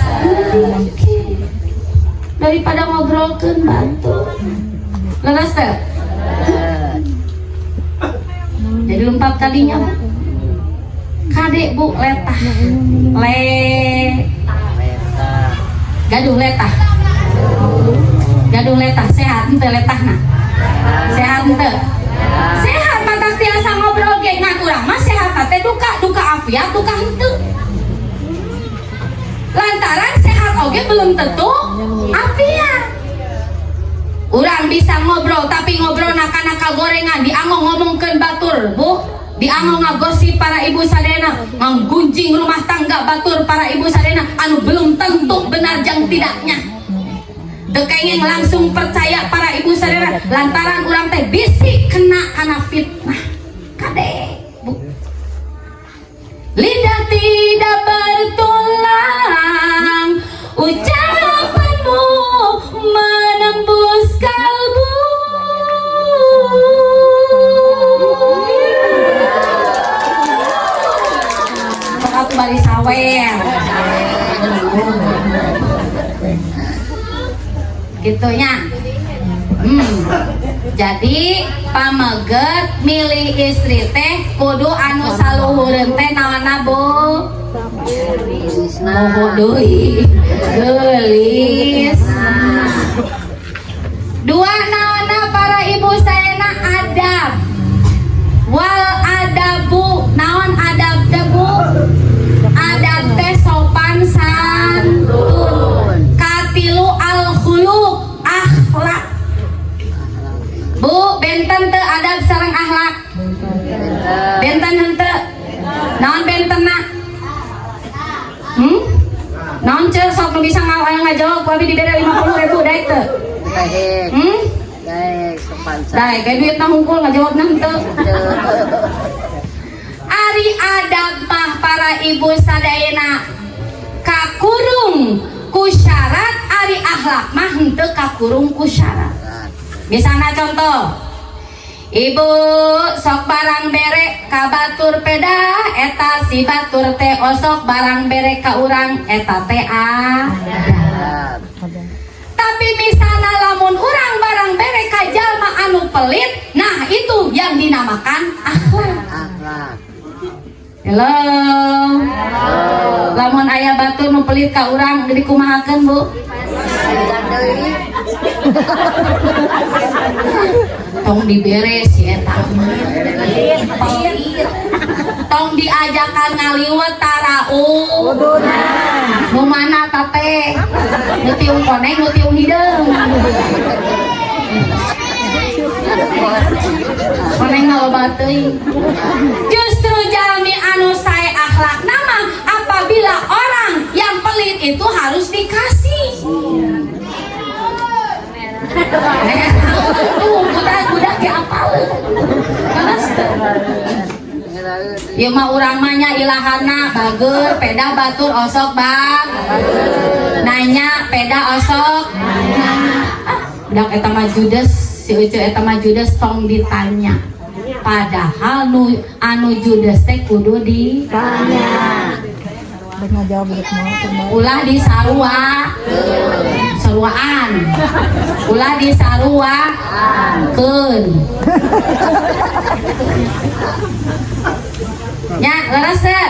Daripada ngobrolkeun batu. Leres teh? Jadi lompat kadinya Bu. Kade Bu letah. Gaduh letah. Gaduh letah sehat henteu letahna. Sehat henteu? Sehat matak tiasa ngobrol ge ngan urang mah sehat teh duka afiat duka henteu. Lantaran sehat oge belum tentu afiat. Urang bisa ngobrol tapi ngobrol nakal gorengan dianggo ngomongkeun batur Bu. Dianggo ngagosip para ibu sadayana, nggunjing rumah tangga batur para ibu sadayana anu belum tentu benar jang tidaknya. Dekengeng langsung percaya para ibu sadayana lantaran urang teh bisi kena kana fitnah. Kade Bu. Lidah tidak bertulang, ucapanmu menembus kalbu. Aku bari sawer gitunya. Jadi pameget milih istri teh kudu anu saluhureun teh naonna Bu? Deui geulis. Dua naonna para ibu sayana adab. Wal adabu naon adab teh Bu? Adab teh sopan santun. Katilu al khuluq akhlak. Bu, benten teu adab sareng akhlak? Benten henteu? Naon bentenna? Naon ceu sok nu bisa ngajawab ku abi dibere 50.000 daek teu? Daek sopan santun. Daek ge duitna hungkul ngajawabna henteu. Ari adab mah para ibu sadayana kakurung ku syarat, ari akhlak mah henteu kakurung ku syarat. Misalna contoh, ibu sok barang bere ka batur peda, eta si batur teh osok barang bere ka urang, eta teh adab. Tapi misalna lamun urang barang bere ka jalma anu pelit, nah itu yang dinamakan akhlak. Halo. Lamun aya batur nu pelit ka urang dikumahakeun Bu? Tong diberes ya eta. Tong diajakan ngaliwet tarau. Nu mana teh? Nu tiung koneng, nu tiung hideung. Koneng ngaloba teuing. Justru jalmi anu sae akhlak nama apabila orang yang pelit itu harus dikasih. Budak-budak ge apaleun. Ieu mah urang mah nya ilahana bageur peda batur osok bang. Nanya peda osok. Budak eta mah judes, si Ucu eta mah judes tong ditanya. Padahal anu judes teh kudu ditanya. Ulah di sarua saruaan, ulah di sarua keun nya leres teh.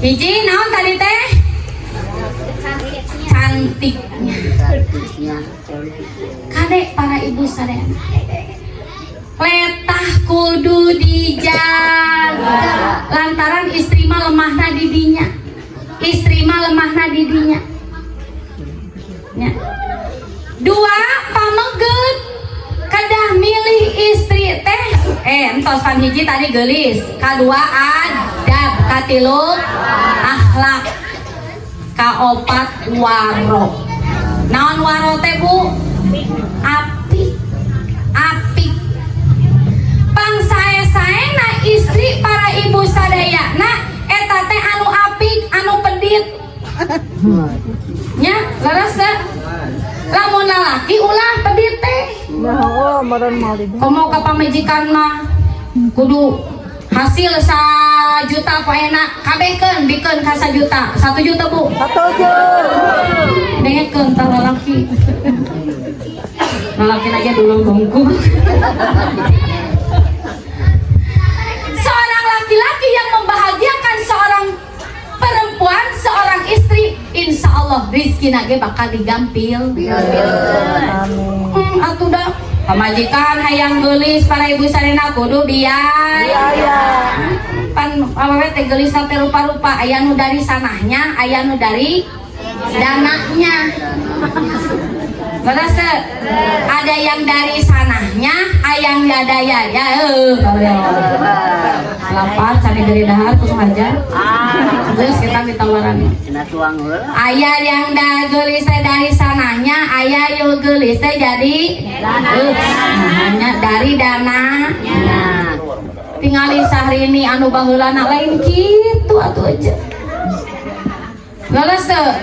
Hiji naon tadi teh? Cantiknya. Kadek para ibu sadaya letah kudu dijaga lantaran istri istri mah lemahna di dinya. Istri mah lemahna di dinya. Ya. Dua, pamegeut kedah milih istri teh entos pan hiji tadi geulis, kadua adab, katilu akhlak, kaopat waro. Naon waro teh Bu? Apik. Apik. Pangsae-saena istri para ibu sadayana eta teh anu apik, anu pedit. Nya, leres teh. Lamun lalaki ulah pedit teh. Oh, badan mau di. Komo ka pamajikan mah kudu hasil 1 juta poena kabehkeun bikeun ka 1 juta. 1 juta Bu. 1 juta. Dengekeun tah lalaki. Lalaki aja dulu bongku. Seorang laki-laki yang membahagiakan seorang perempuan, seorang istri, insya Allah rizki nage bakal digampil. Atuh dah pamajikan hayang geulis para ibu sarena kudu biaya. Pan awewe teh geulis teh rupa-rupa, aya nu dari sanahnya, aya nu dari dananya. Beres teh? Ada yang dari sanahnya, aya yang daya ya. Lapan cari dari dahar kusung aja. Terus kita ditawaran. Aya yang da geulis teh dari sanahnya, aya yang geulis teh jadi dari dana. Tingali Sahrini anu baheulana lain kitu atuh aja. Beres teh?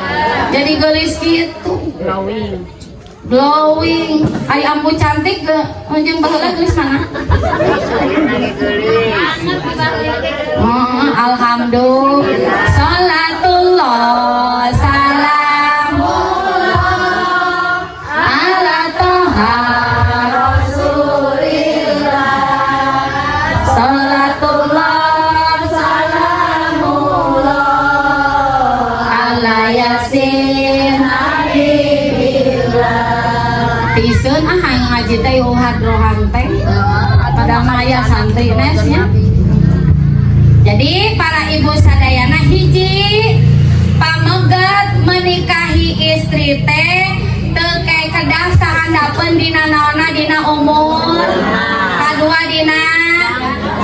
Jadi geulis kitu. Glowing, ari ambu cantik ke jeung baheula geulis mana? Alhamdulillah. Salatullah salamullah ala toha rasulillah. Salatullah salamullah ala yasin tiseun hayang ngaji teh hadrohan teh pada maya santri nesnya. Jadi para ibu sadayana hiji pamegat menikahi istri teh teu kae kedah sahandapeun dina naonna dina umur, kadua dina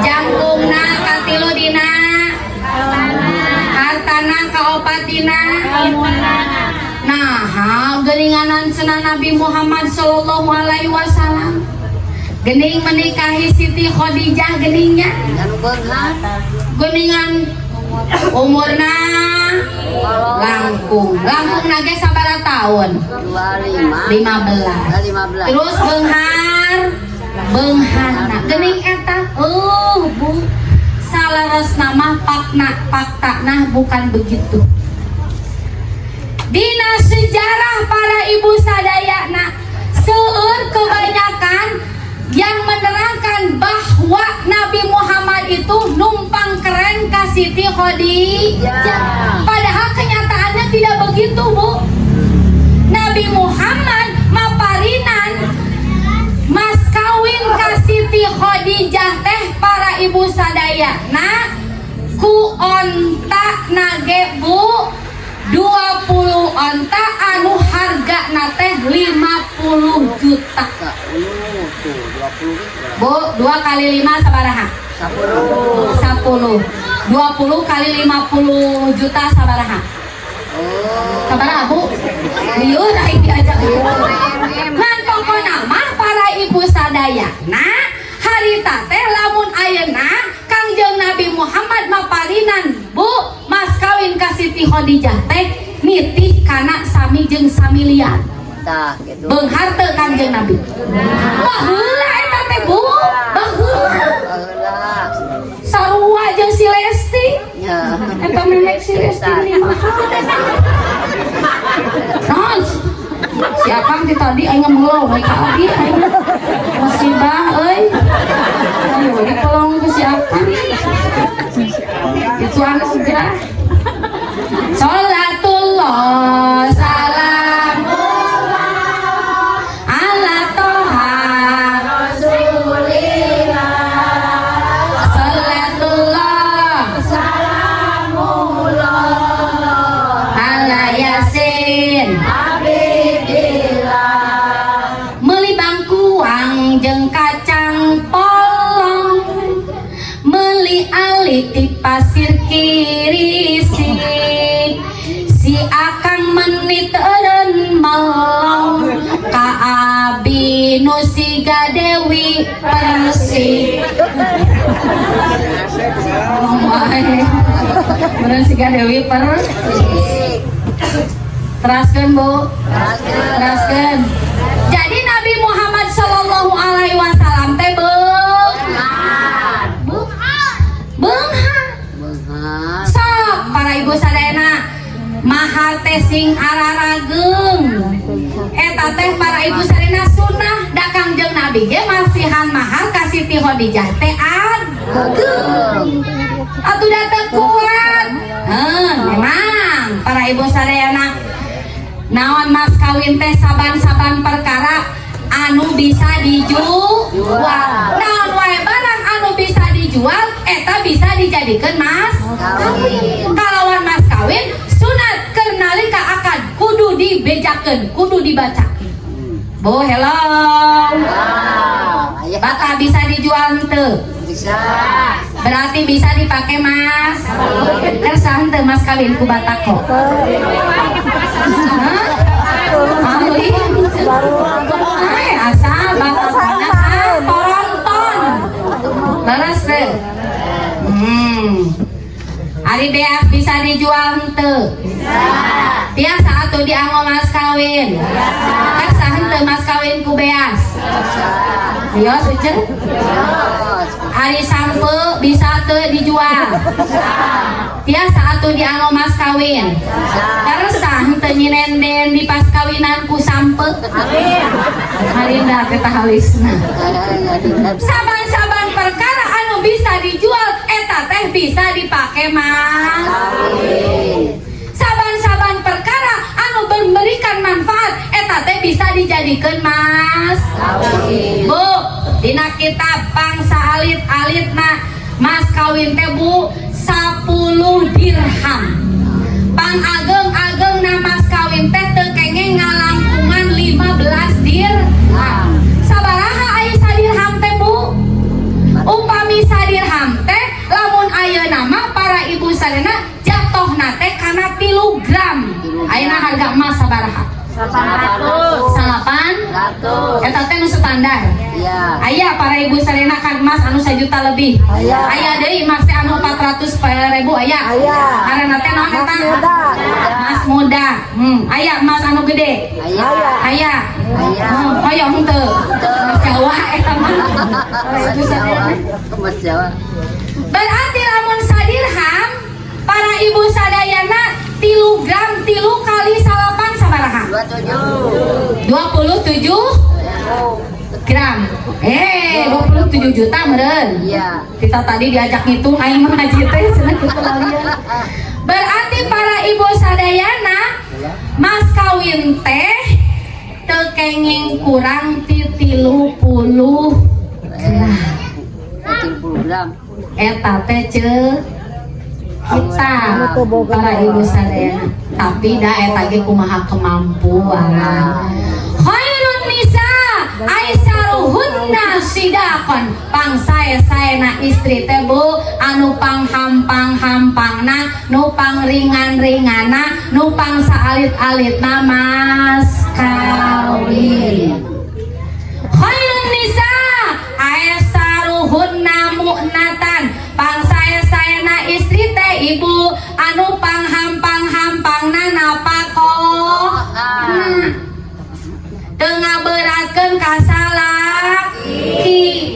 janggungna, katilu dina hartana, kaopat dina nah geuninganan cenah Nabi Muhammad sallallahu alaihi wasallam geuning menikahi Siti Khadijah geuningnya geuningan umurna langkung nage sabaraha taun 15 terus beungharna geuning eta Bu salaresna mah fakta bukan begitu. Dina sejarah para ibu sadayana seueur kebanyakan yang menerangkan bahwa Nabi Muhammad itu numpang keren ka Siti Khadijah. Padahal kenyataannya tidak begitu Bu. Nabi Muhammad maparinan mas kawin ka Siti Khadijah teh para ibu sadayana ku onta nage Bu 20 onta anu harga nate 50 juta. Bu, 2 kali 5 sabaraha? 10. 20 kali 50 juta sabaraha? Sabaraha Bu? Liur aing diajak. Ngan pokona mah para ibu sadayana harita teh lamun ayeuna Kangjeng Nabi Muhammad maparinan Bu mas kawin ka Siti Khadijah teh nitih kana sami jeung samilian. Tah kitu. Beunghar teu Kangjeng Nabi. Baheula eta teh Bu, baheula. Sarua jeung si Lesti. Ya. Eta milik si Lesti ini mah. Nah, siapa di tadi aing ngeuleuh we ka abi aing. Musibah euy. Ayo ditolong ku siapa? Itu anugerah. Salatullah salamullah ala toha rasulillah. Salatullah salamullah pasir kiri si akang menit eren malang ka abi nu siga Dewi Persik. Bener siga Dewi Persik. Teraskeun Bu. Teraskeun. Jadi Nabi Muhammad sallallahu alaihi wasallam teh beunghar. Sok para ibu sadayana mahar teh sing ararageung. Eta teh para ibu sadayana sunnah da Kangjeng Nabi ge masihan mahar ka Siti Khadijah teh ageung. Atuh da teu kuat. Memang para ibu sadayana naon mas kawin teh saban-saban perkara anu bisa dijual. Naon wae barang anu bisa dijual eta bisa dijadikeun mas kawin. Kalawan mas kawin sunat keur nalika akad kudu dibejakeun, kudu dibaca. Bu, hello. Bata bisa dijual henteu? Bisa. Berarti bisa dipakai mas. Kersa henteu mas kawin ku bata kok. Ahli. Ay, asal bata panas toronton. Leres teh. Ari beas bisa dijual henteu? Bisa. Tiasa atuh dianggo mas kawin. Kersa henteu mas kawin ku beas? Ayo sucen. Ari sampe bisa teu dijual? Tiasa atuh dianggo mas kawin. Kersa henteu nyinenden di pas kawinan ku sampe? Halinda kita halisna. Saban-saban perkara anu bisa dijual eta teh bisa dipake mas. Saban-saban perkara anu memberikan manfaat eta teh bisa dijadikeun mas. Bu, dina kitab Pangsa Alit-alitna mas kawin teh Bu 10 dirham. Pang ageng-ageng na mas kawin teh teu kenging ngalangkungan 15 dirham. Sabaraha aya sadirham teh Bu? Upami sadirham teh lamun ayeuna mah para ibu sadayana jatohna teh kana 3 gram. Ayeuna harga emas sabaraha? 800. Eta teh nu standar. Iya. Aya para ibu sadayana kan emas anu 1 juta lebih. Aya deui emas teh anu 400.000 aya. Karena teh naon eta? Emas muda. Aya emas anu gede. Aya. Aya henteu. Emas Jawa eta mah. Ibu sadayana. Emas Jawa. Berarti lamun sadirham para ibu sadayana 3 gram 3 kali 8 sabaraha? 27 gram. 27 juta meureun. Iya. Kita tadi diajak ngitung aing mah ngaji teh cenah kitu lalian. Berarti para ibu sadayana mas kawin teh teu kenging kurang ti 30 gram. Eta teh ceuk kita para ibu sadayana. Tapi da eta ge kumaha kemampuan. Khairun nisa aisaruhunna sidaqan. Pangsae-saena istri teh Bu anu panghampang-hampangna, nu pangringan-ringanna, nu pangsaalit-alitna mas kawin. Khairun nisa aisaruhunna mu'natan. Pangsae-saena istri teh ibu anu panghampang-hampangna napakoh. Teu ngaberatkeun ka salaki.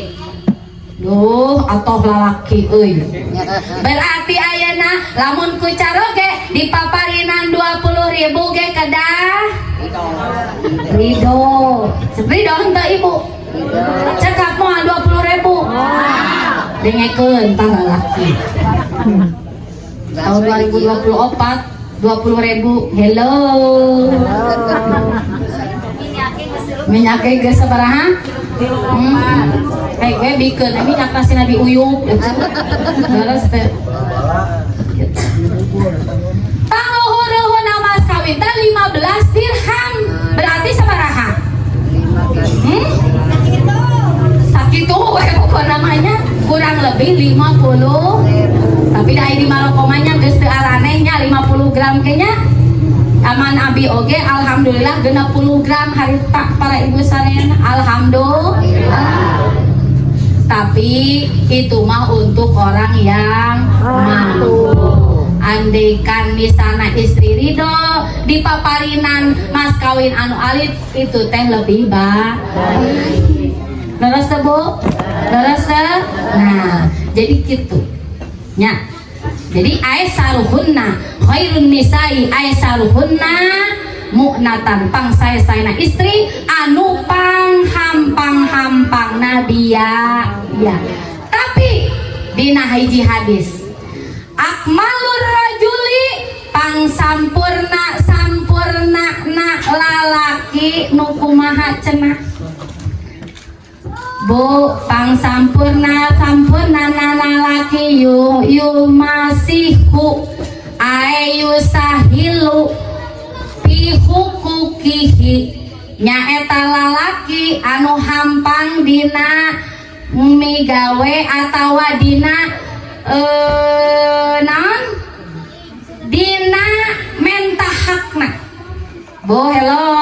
Duh, atoh lalaki euy. Berarti ayeuna lamun ku caroge dipaparinan 20.000 ge kedah ridho. Ridho henteu ibu? Cekap moal 20.000. Dengekeun tah lalaki. Tahun 2024 20.000. Hello. Minyak geus sabaraha? Gue bikeun minyak nasi Nabi Uyub. Beres teh. Pangluhur-luhurna mas kawin teh 15 dirham. Berarti sabaraha? Sakitu we pokona namanya kurang lebih 50.000. Tapi dah di Marokomanya geus teu aranehnya 50 gram kayaknya. Aman abi oge alhamdulillah 60 gram harita para ibu sarena alhamdulillah. Tapi itu mah untuk orang yang mampu. Andaikan misalnya istri ridho dipaparinan mas kawin anu alit itu teh lebih baik. Leres teh Bu? Leres teh? Nah, jadi gitu. Nya. Jadi aisaruhunna khairun nisai aisaruhunna mu'natan pangsae-saena istri anu panghampang-hampang nabiya ya. Tapi dina hiji hadis akmalur rajuli pang sampurna na lalaki nu kumaha cenah Bu pang sampurna na lalaki yu masihu ayu sahilu fi hukukihi nyaeta lalaki anu hampang dina migawe atawa dina naon dina mentahakna Bu hello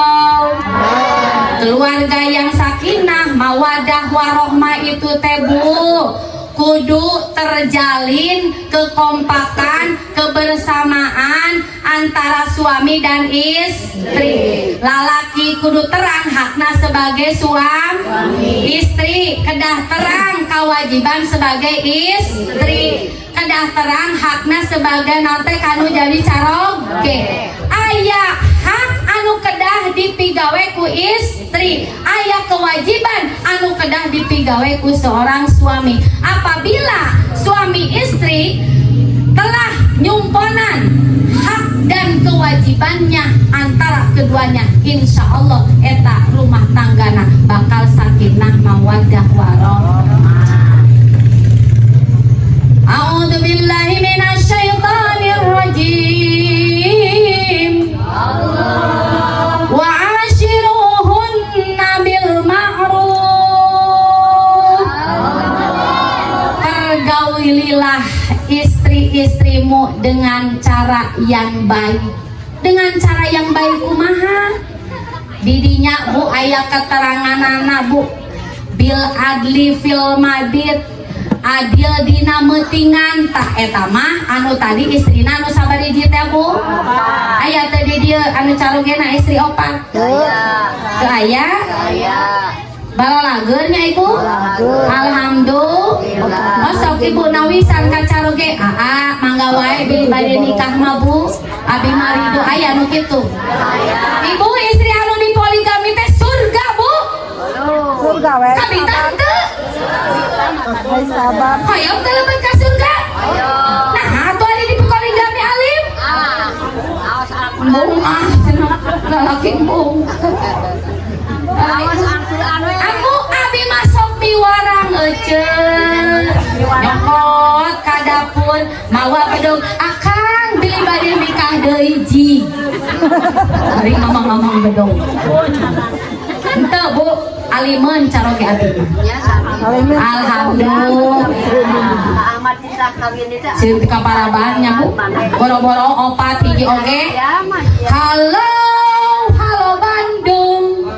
keluarga yang sakinah mawadah warohmah itu teh Bu kudu terjalin kekompakan kebersamaan antara suami dan istri. Lalaki kudu terang hakna sebagai suami, istri kedah terang kewajiban sebagai istri, kedah terang hakna sebagai nate kanu jadi caroge. Aya hak anu kedah dipigawe ku istri, aya kewajiban anu kedah dipigawe ku seorang suami. Apabila suami istri telah nyumponan hak dan kewajibannya antara keduanya, insya Allah eta rumah tanggana bakal sakinah mawaddah warahmah. A'udzubillahi minasyaitonir rajim. Wa ashiruhunna bil ma'ruf. Pergaulilah istri-istrimu dengan cara yang baik. Dengan cara yang baik kumaha? Didinya Bu aya keteranganana Bu bil adli fil madid adil dina meutingan tak eta mah anu tadi istrina anu sabariji teh Bu aya teh di dieu anu carogena istri opat aya balalageurnya Ibu alhamdulillah sok Ibu nawisan ka caroge mangga wae bili bade nikah mah Bu abi marido aya nu kitu Ibu istri anu di poligami teh surga Bu Surga we. kabita teu Hai sabar. hayang teh leubeut ka surga nah atuh ari di poligami alim embung cenah lalaki embung aku abi masuk piwarang eceun nyokot ka dapur mawa bedog akang bili bade nikah deui ji ari ngomong-ngomong bedog henteu Bu alimeun caroge abi alhamdulillah seueur kaparabahannya Bu boro-boro opat hiji oge halo Bandung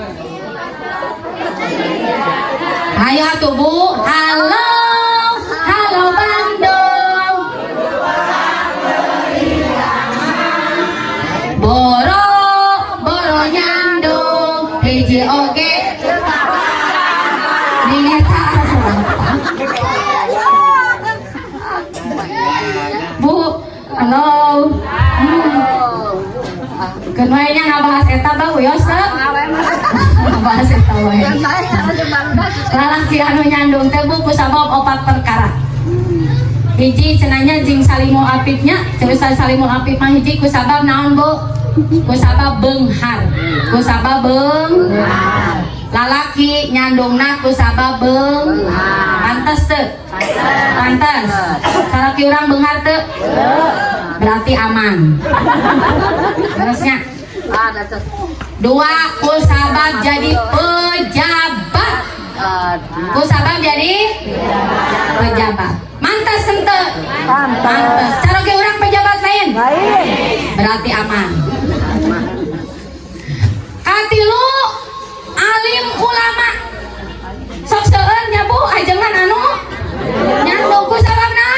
ayo tuh Bu halo Bandung boro nyandung hiji oge dineta Bu halo keduanya ngabahas eta bau yos ngabahas eta wae lalaki anu nyandung teh Bu kusabab opat perkara hiji cenanya jing salimul apitnya terus salimul apit mah hiji kusabab naon Bu kusabab beunghar lalaki nyandungna kusabab beunghar pantes teu pantes salaki urang beunghar teu berarti aman terusnya dua kusabab jadi pejabat kusabab jadi pejabat mantas henteu Pantes. Cara ge urang pejabat lain. Lain. Berarti aman. Katilu alim ulama. Sok seueur nya Bu ajengan anu nyandung ku sababna.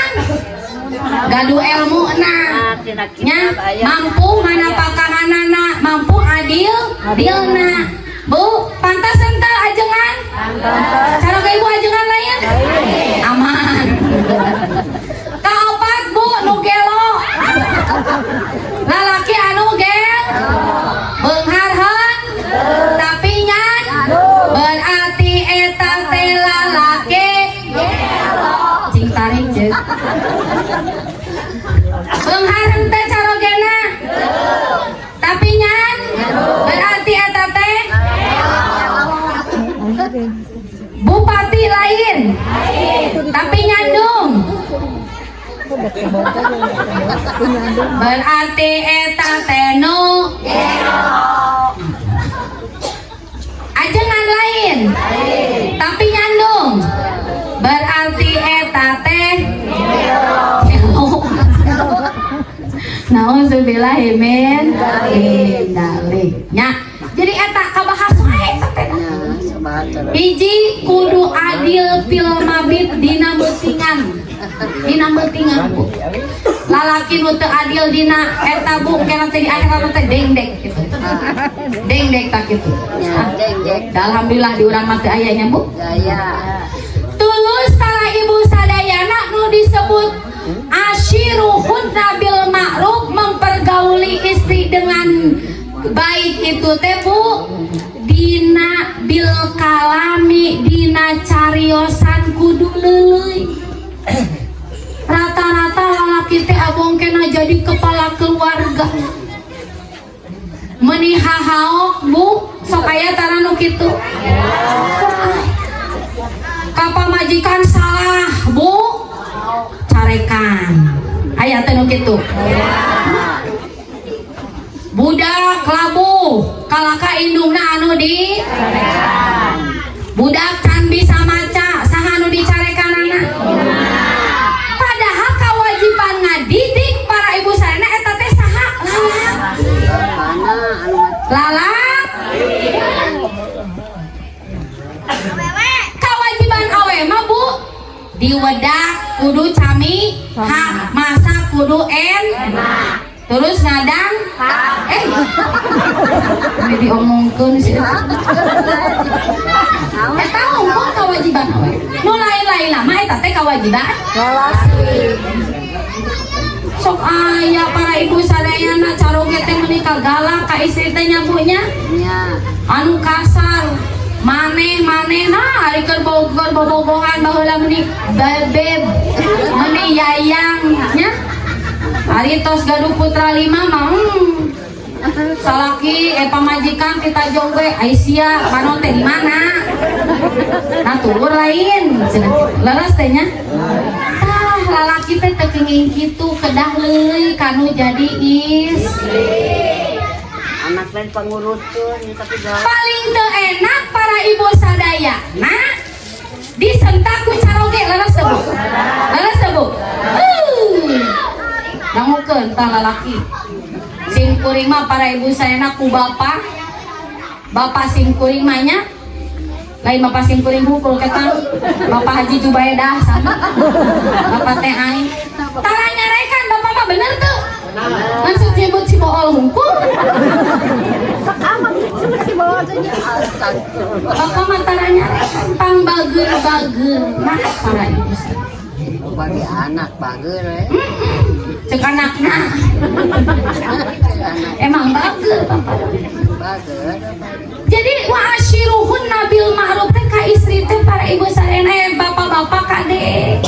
Gaduh ilmu na. Nya mampu manapakahanana, mampu adil dilna. Bu, pantas henteu ajengan? Cara ge ibu ajengan lain? Aman. Kaopat Bu nu gelo. Lalaki anu gel beungharheun tapi nyan berarti eta teh lalaki cing tarik ceuk. Beungharheun teh carogena tapi nyan berarti eta teh bupati lain tapi nyandung berarti eta teh nu ajengan lain tapi nyandung berarti eta teh nauzubillah min dzalik nya. Jadi eta kabahas wae eta teh. Hiji kudu adil fil mabit dina beutingan. Dina beutingan Bu. Lalaki nu teu adil dina eta Bu kana teh di akhirat teh dengdek kitu. Dengdek tak kitu. Alhamdulillah di urang mah teu aya nya Bu. Tulus tara ibu sadayana nu disebut ashiruhunna bil ma'ruf, mempergauli istri dengan baik itu teh Bu dina bil kalami dina cariosan kudu leuleuy. Rata-rata lalaki teh abong kena jadi kepala keluarga meuni hahaok Bu sok aya tara nu kitu. Ka pamajikan salah Bu carekan aya teh nu kitu. Budak labuh kalaka indungna anu di budak can bisa maca saha anu dicarekanana. Padahal kewajiban ngadidik para ibu sadayana eta teh saha? Lalak. Kewajiban awe mah Bu diwedak kudu cami hak, masak kudu enak, terus ngadang ini diomongkeun sih. Eta ngomong kewajiban awe nu lain-lain mah eta teh kewajiban lalaki. Sok aya para ibu sadayana caroge teh menikah galak ka istri teh nya Bu nya. Anu kasar maneh nah ari keur bobogohan baheula meuni bebeb meuni yayang nya. Ari tos gaduh putra 5 mah salaki pamajikan kita jongwe Aisyah panon teh di mana? Nah turun lain leres teh nya. Tah lalaki teh teu kenging kitu kedah leuleuy kanu jadi istri. Anak lain pangurutkeun tapi Paling teu enak para ibu sadayana disentak ku caroge leres teh Bu. Leres teh Bu. Nangukeun tah lalaki. Sim kuring mah para ibu sadayana ku bapak sim kuring mah nya lain bapak sim kuring hukul ketang bapak Haji Jubaedah sama bapak teh aing tara nyarekan bapak mah bener tuh maksud nyebut si bool hukul bapak mah tara nyarekan pang bager-bager nah para ibu sadayana bagi anak bager cek anakna emang bager bapak. Jadi wa ashiruhunna bil ma'ruf teh ka istri teh para ibu sadayana bapak-bapak kade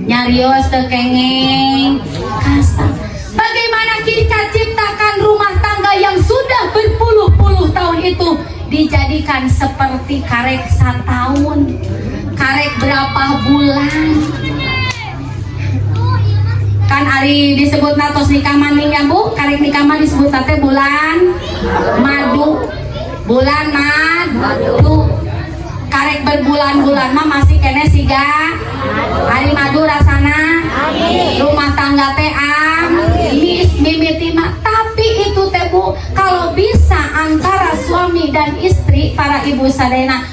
nyarios teu kengeng kasar. Bagaimana kita ciptakan rumah tangga yang sudah berpuluh-puluh tahun itu dijadikan seperti karek setahun, karek berapa bulan. Kan ari disebut natos nikah maning ya Bu, karek nikah mah disebut teh bulan madu. Bulan madu. Karek berbulan-bulan mah masih kene siga hari madu rasana. Rumah kewajiban istri para ibu sadayana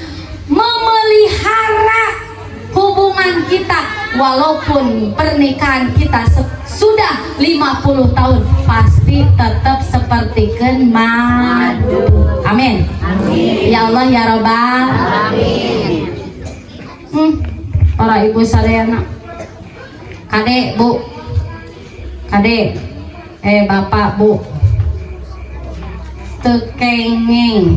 memelihara hubungan kita walaupun pernikahan kita sudah 50 tahun pasti tetap seperti madu. Amin. Amin. Ya Allah ya Rabbal. Amin. Para ibu sadayana, Kade Bu, Kade, Bapak Bu, tekengeng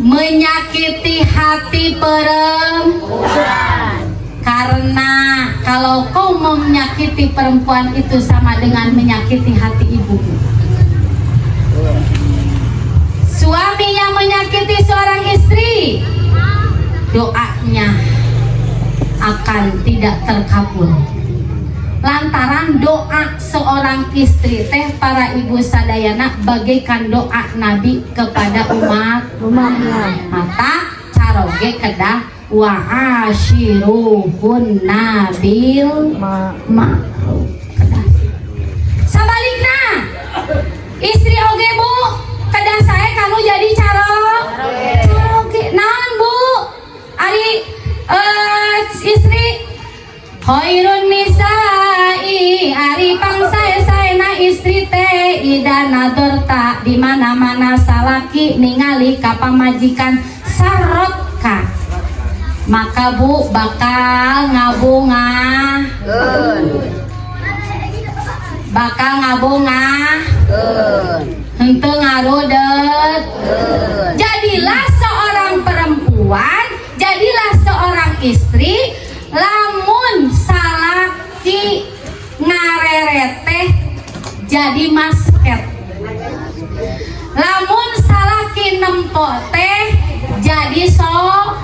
menyakiti hati perempuan, karena kalau kau mau menyakiti perempuan itu sama dengan menyakiti hati ibu. Suami yang menyakiti seorang istri, doanya akan tidak terkabul. Lantaran doa seorang istri teh para ibu sadayana bagaikan doa Nabi kepada umatnya. Mata caroge kedah wa ashiruhun nabil ma'ruf. Kedah sabalikna istri oge Bu kedah saya kanu jadi caroge naon Bu ari istri khairun nisa'i ari pangsae-saena istri teh ida nadorta di mana-mana salaki ningali ka pamajikan sarotka maka Bu bakal ngabungah henteu ngarudet. Jadilah seorang perempuan, jadilah seorang istri lamun salaki ngarereteh jadi masket, lamun salaki nempok teh jadi sonok,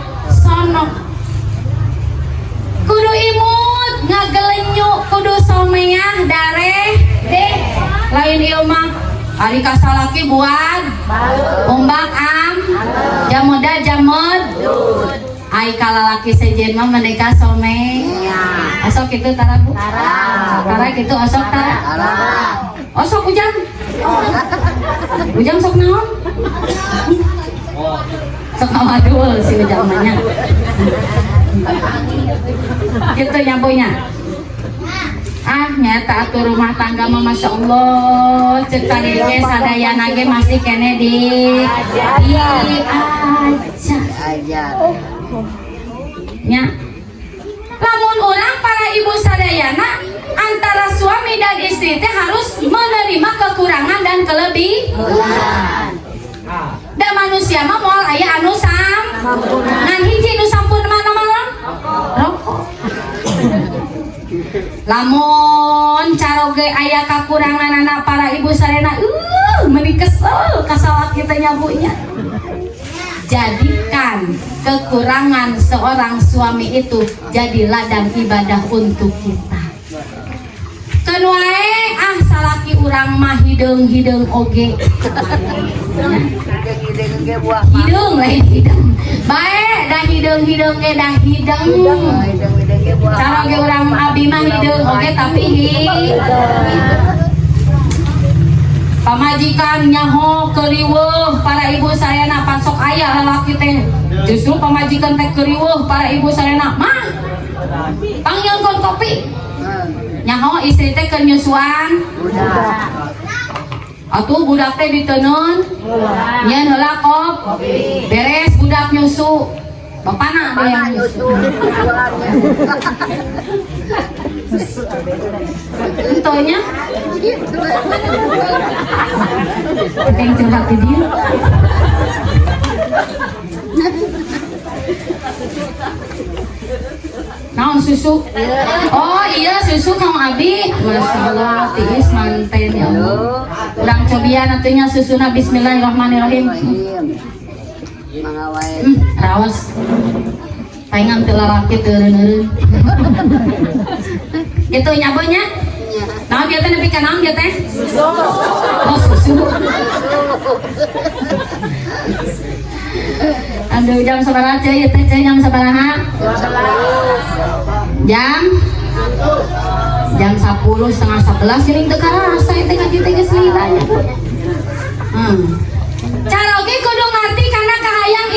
kudu imut ngagelenyuk kudu someah dareh deh lain ieu mah ari ka salaki buat umbak jamoda jamod ai kalalaki sejen mah menikah some osok itu tara Bu tara gitu osok tara osok ujang sok naon sok ngawadul si ujang mahnya gitu nyampunya nyata atuh rumah tangga mah Masya Allah cek tadi ge sadayana ge masih kene di aja nya lamun orang para ibu sadayana antara suami dan istri teh harus menerima kekurangan dan kelebihan. Dan manusia mah moal aya anu ngan hiji nu sampun mana-mana rokok. Lamun caroge aya kakurangan anak para ibu sadayana meuni kesel kasalak kita nyabunya. Jadikan kekurangan seorang suami itu jadi ladang ibadah untuk kita. Kenuae salaki urang mah hideung oge. Hideung lain hideung. Bae dah hideung ge dah hideung. Cara ge urang abdi mah hideung oge tapi pamajikan nyaho keriweuh para ibu sadayana pan sok aya lalaki teh justru pamajikan teh keriweuh para ibu sadayana mah panggilkeun kopi nyaho istri teh keur nyusuan atuh budak teh diteunun nyeun heula kopi beres budak nyusu bapana deh nyusu entonya yang curhat di dia naon susu oh iya susu kang abi Masya Allah tiis manten ya Allah urang cobian atunya susuna bismillahirrahmanirrahim rawas paingan teu lalaki teu reuneun itu nyabonya naon dia teh nepi ka naon dia teh susu oh susu aduh jam sabaraha ceuy teh jam sabaraha jam 10 setengah 11 geuning teu karasa teh ngaji teh geus lila nya Cara oge kudu ngarti karena kahayang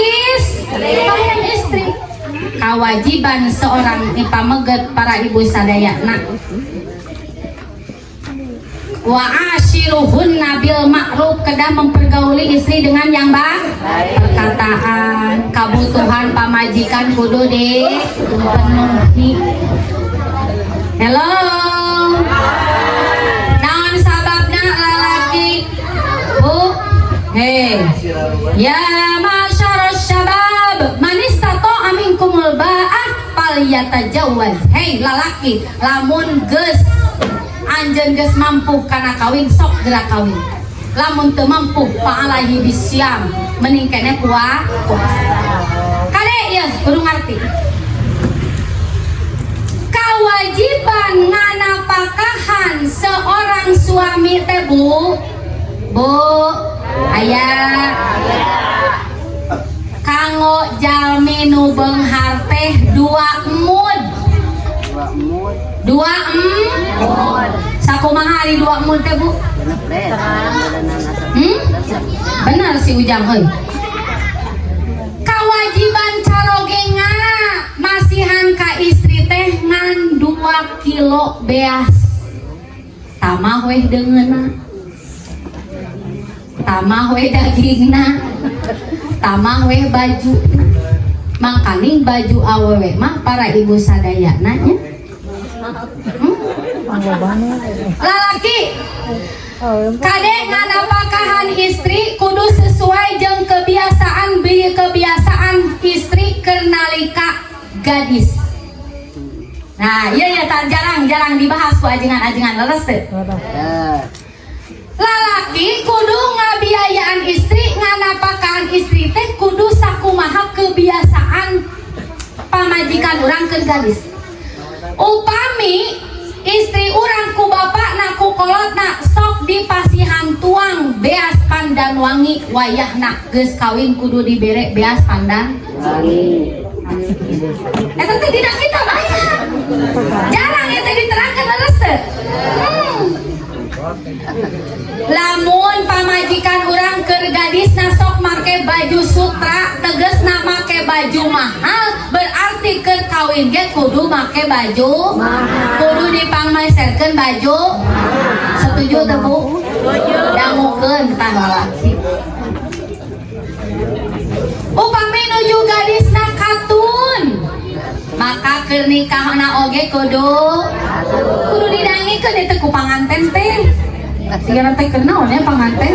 istri. Kewajiban seorang ipameget para ibu sadayana. Wa ashiruhunna bil ma'ruf, kedah mempergauli istri dengan yang baik. Perkataan, kebutuhan pamajikan kudu dipenuhi. Hello. Naon sababna lalaki? Bu, hey. Ya masyarakat syabab, man istata'a minkumul ba'ah falyatajawwaz. Hey lalaki, lamun geus anjeun geus mampu kana kawin sok gerak kawin. Lamun teu mampu fa'alaihi bisyam, mending keneh puasa. Kade ieu kudu ngarti. Kewajiban nganapakahan seorang suami teh bu aya kanggo jalmi nu beunghar teh dua emud. Sakumaha ari dua emud teh bu? Benar si Ujang heuy. Kewajiban carogenga masihan ka istri teh ngan 2 kilo beas. Tamah weh deungeunna, tamah weh dagingna, tamah weh baju. Mangkaning baju awewe mah para ibu sadayana nya. Lalaki kade nganapakahan istri kudu sesuai jeung kebiasaan istri keur nalika gadis. Nah, iya jarang dibahas ku ajengan-ajengan leres teh. Lalaki kudu ngabiayaan istri, nganapakahan istri teh kudu sakumaha kebiasaan pamajikan urang keur gadis. Upami istri urang ku bapakna ku kolotna sok dipasihan tuang beas pandan wangi, wayahna geus kawin kudu dibere beas pandan wangi. Eta teh dina kita bayar. Jarang eta diterangkeun leres teh. Lamun pamajikan urang keur gadisna sok make baju sutra, tegasna make baju mahal, berarti keur kawin ge kudu make baju mahal. Kudu dipangmeserkeun baju. Setuju teu Bu? Dangukeun tah lalaki. Upami nuju gadisna katun, maka keur nikahna oge kudu didangikeun itu ku panganten teh. Sigana teh keur naon ya panganten?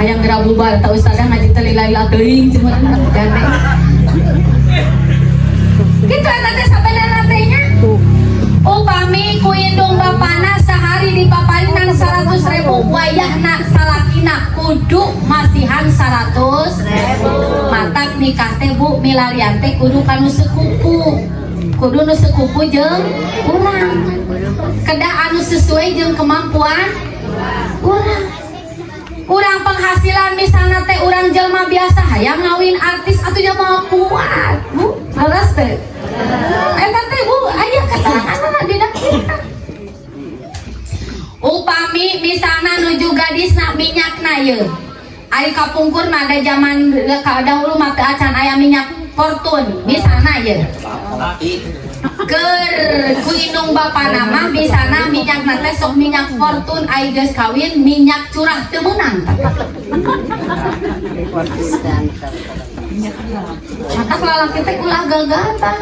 Hayang geura bubar ta ustazah ngaji teh lila-lila teuing cenah gane. Kitu eta teh sabenerna teh nya. Upami ku indung bapana sehari dipaparinang 100.000, wayahna salakina kudu masihan 100.000. Matak nikah teh Bu milarian teh kudu kanu sekupu. Kudu nu sekupu jeung urang. Kedah anu sesuai jeung kemampuan urang. Urang penghasilan misalnya teh urang jelma biasa hayang ngawin artis atuh mau kuat Bu. Leres teh. Eta teh Bu aya keteranganna dina kita. Upami misalna nuju gadisna minyakna yeun. Ari kapungkur mah ada zaman dahulu mah teu acan aya minyak fortune misalna yeun. Keur ku indung bapana mah bisana minyakna teh sok minyak fortune ai geus kawin minyak curah teu meunang. Matak lalaki teh ulah gagata.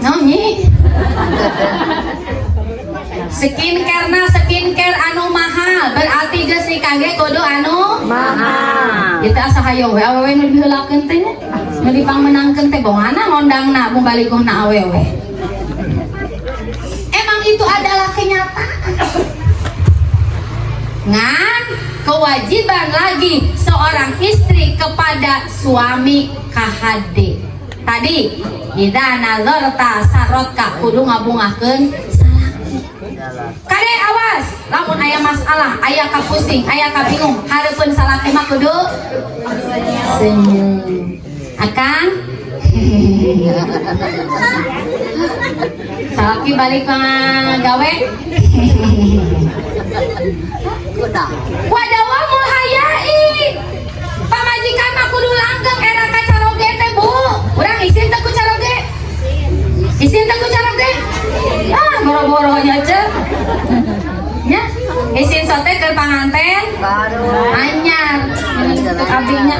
Nonyi. Skincare anu mahal berarti geus nikah ge kudu anu mahal. Kita asa hayo we awewe nu diheulakeun teh nya. Nu dipangmenangkeun teh bongana ngondangna mun baliguhna awewe. Emang itu adalah kenyataan. Ngan kewajiban lagi seorang istri kepada suami kahade. Tadi ida nazarta sarotka kudu ngabungahkeun salaki. Kade awas, lamun aya masalah, aya kapusing, aya kabingung, hareupeun salaki mah kudu senyum. Akang salaki balik ka gawe. Kuda. Wadawa mulhayai. Pamajikan mah kudu langgeng era ka caroge teh Bu. Urang isin teh ku caroge. Isin teh ku caroge. Boro-boro nya ceu. Nya, isin sote ke panganten. Baru. Anyar. Abinya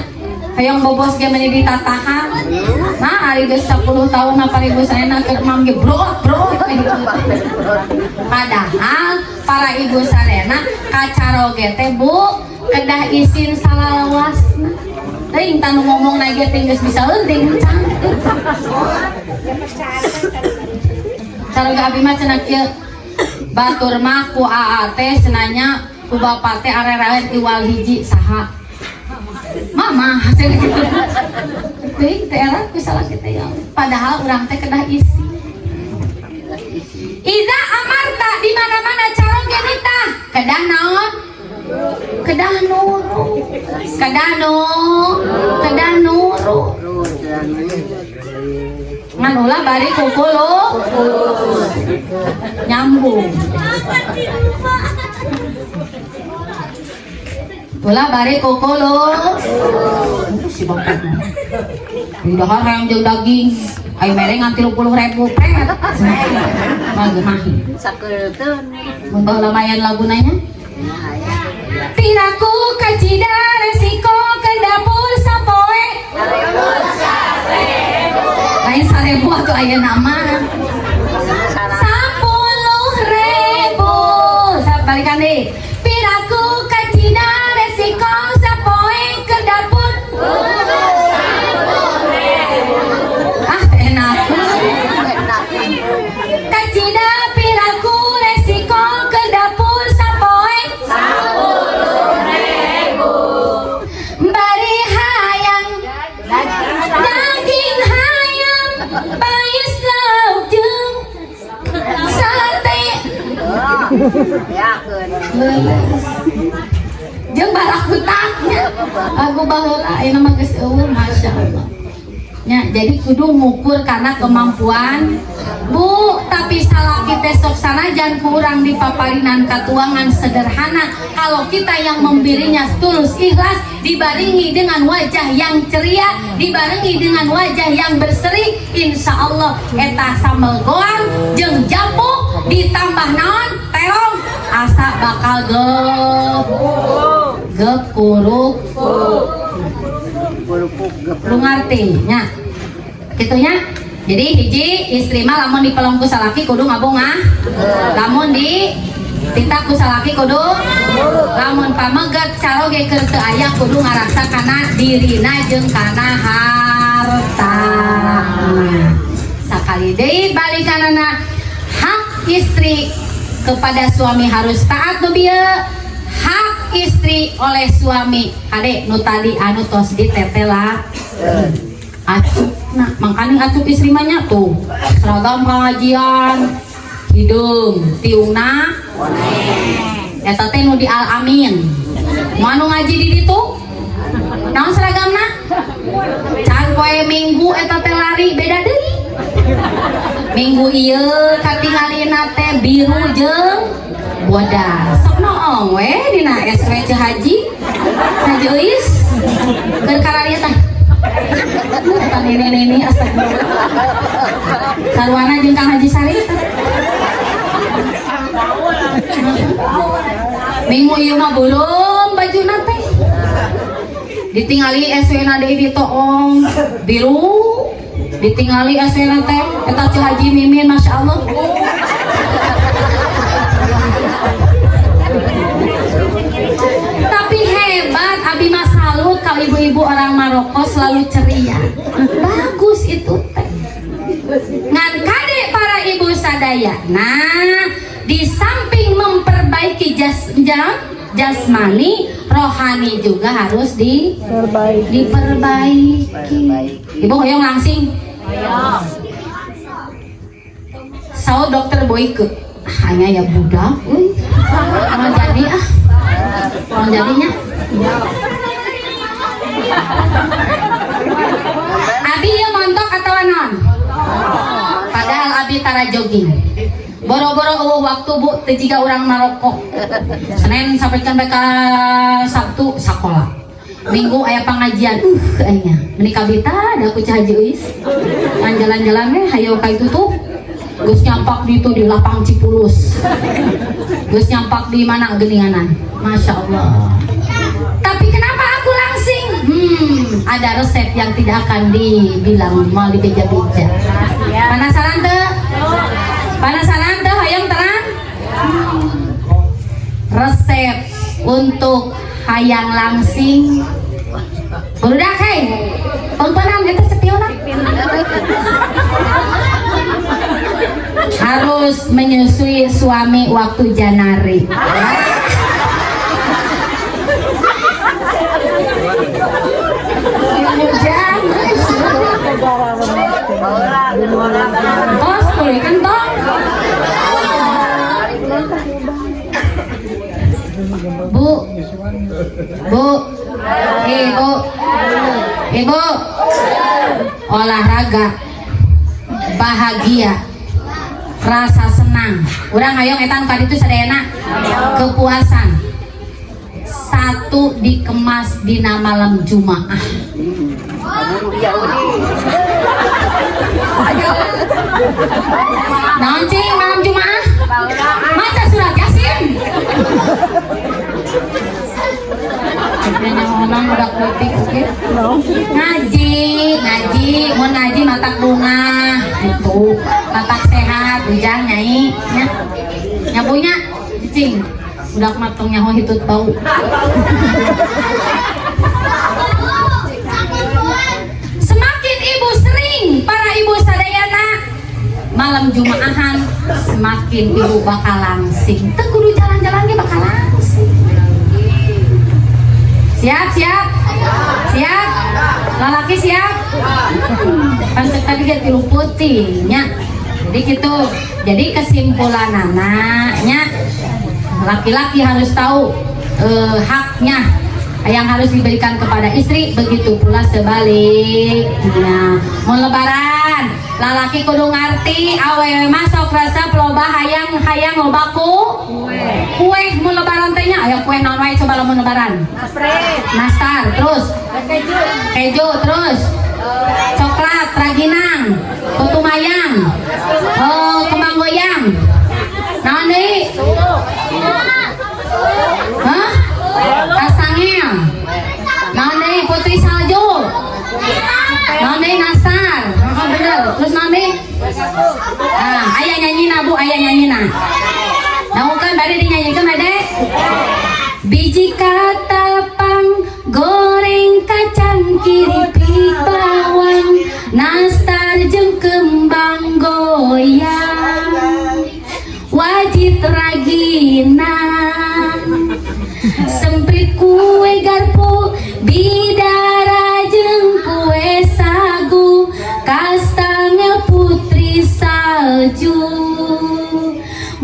hayang bobos ge meuni ditatahan. Nah, ari geus 10 tahun apa ribu sana keur mam ge bro. Padahal para ibu sarena kacaroge teh Bu kedah isin salalawasna. Teuing tanu ngomong na ge teh geus bisa euting can. Caroge abi mah cenah kieu batur mah ku aa teh senanya ku bapa teh areraet iwal hiji saha. Mama hasil gitu. Teuing teh era ku salah kita ya. Padahal urang teh kedah isi. Iza amarta di mana-mana caroge nita kedah naon? Kedah nuru. Kedah nuru. Ngan ulah bari kukulo nyambung. Ulah bari kukulo si bapak. Dahar hayang jeung daging. Ai mere ngan 30.000 pet. Mah gemahi. Sakeulteun. Mun lumayan laguna nya. Tiraku kacida resiko ke dapur sapoe. Lain 1000 atuh aya nama. 10.000. Sabalikan deui. Tiraku kacida resiko sapoe ke dapur. Enak. Kacida piraku resiko ke dapur sapoe. 10.000. Bari hayang daging hayam pais lauk jeung sate. Yakeun. Jeung barakutaknya. Aku baheula ayeuna mah geus eueuh masyaallah. Ya, jadi kudu ngukur karena kemampuan Bu, tapi salaki teh sok sanajan kurang dipaparinan katuangan sederhana. Kalau kita yang memberinya tulus ikhlas, dibarengi dengan wajah yang ceria, dibarengi dengan wajah yang berseri, insya Allah eta sambal goang jeung jambu ditambah naon terong asa bakal gepuruk. Lu ngerti nya gitunya. Jadi hiji istri mah lamun dipelong ku salaki kudu ngabungah, lamun di tinta ku salaki kudu, lamun pamegat caroge keur teu aya kudu ngaraksa kana dirina jeung kana harta. Sakali deui balikanana hak istri kepada suami harus taat nu bieu. Hak istri oleh suami kade nu tadi anu tos ditetela acup. Nah makanya acup istri mah nya tuh seragam pengajian hidung tiungna eta teh nu di al amin manu ngaji di ditu naon seragamna can poe minggu eta teh lari beda deui. Minggu ieu katingalina teh biru jeung bodas sok noong we dina SWC haji haji eus keur kararieu tah eta nini astagfirullah sarwana jeung Kang Haji Sarif. Minggu ieu mah belum bajuna teh ditingali SW na deui ditoong biru ditingali SW na teh eta Ci Haji Mimin masyaallah. Tapi hebat abi mah salut kalau ibu-ibu orang Maroko selalu ceria. Bagus itu teh. Ngan kade para ibu sadaya. Nah, di samping memperbaiki jasmani, rohani juga harus diperbaiki. Ibu hoyong langsing. Saud dokter Boyke. Hanya ya budak, orang jadi orang jadinya. Abi ya montok atau non? Padahal abi tara jogging. Boro-boro waktu Bu teu jiga urang marokok. Senin sampai ke Sabtu sakola. Minggu aya pangajian. Aya. Menikah bita da ku Haji Uis. Jalan-jalan we hayo ka itu tuh. Geus nyampak di itu di lapang Cipulus. Geus nyampak di mana geninganan. Masya Allah. Tapi kenapa aku langsing? Ada resep yang tidak akan dibilang mau dibeja-beja. Penasaran tuh? Penasaran tuh? Hayang terang? Resep untuk hayang langsing. Udah hei, pengpenan itu cepionan. Harus menyusui suami waktu janari. Tos boleh kan toh? Bu, ibu, olahraga, bahagia, rasa senang. Urang hayong etan kali itu sadayana kepuasan. Satu dikemas dina malam Jumaah. Naon cing malam Jumaah? Maca surat Yasin. Orang udah kritik, oke? Ngaji, mau ngaji matak bunga, itu matak sehat, ujang nyai, nyapunya, cing, udah matang nyaho itu tahu. Semakin ibu sering, para ibu sadayana malam Jumaahan, semakin ibu bakal langsing. Teu kudu jalan-jalan ge bakal langsing. Siap, lalaki siap. Pancet tadi dia tilu putihnya. Jadi gitu. Jadi kesimpulan anaknya, laki-laki harus tahu haknya yang harus diberikan kepada istri, begitu pula sebaliknya. Mau lebaran, lalaki kudu ngarti awewe masuk resep loba hayang lobaku kue mau lebaran tehnya aya kue naon wae coba lamun lebaran nastar terus keju terus coklat raginang putu mayang kembang goyang naon deui hah kasangel naon deui putri salju naon deui nastar bener terus naon deui aya nyanyina Bu aya nyanyina naukan bade dinyanyikan bade biji katapang goreng kacang kiripik bawang nastar jeung kembang goyang wajit raginang semprit kue garpu bidara jeung kue sagu kastangel putri salju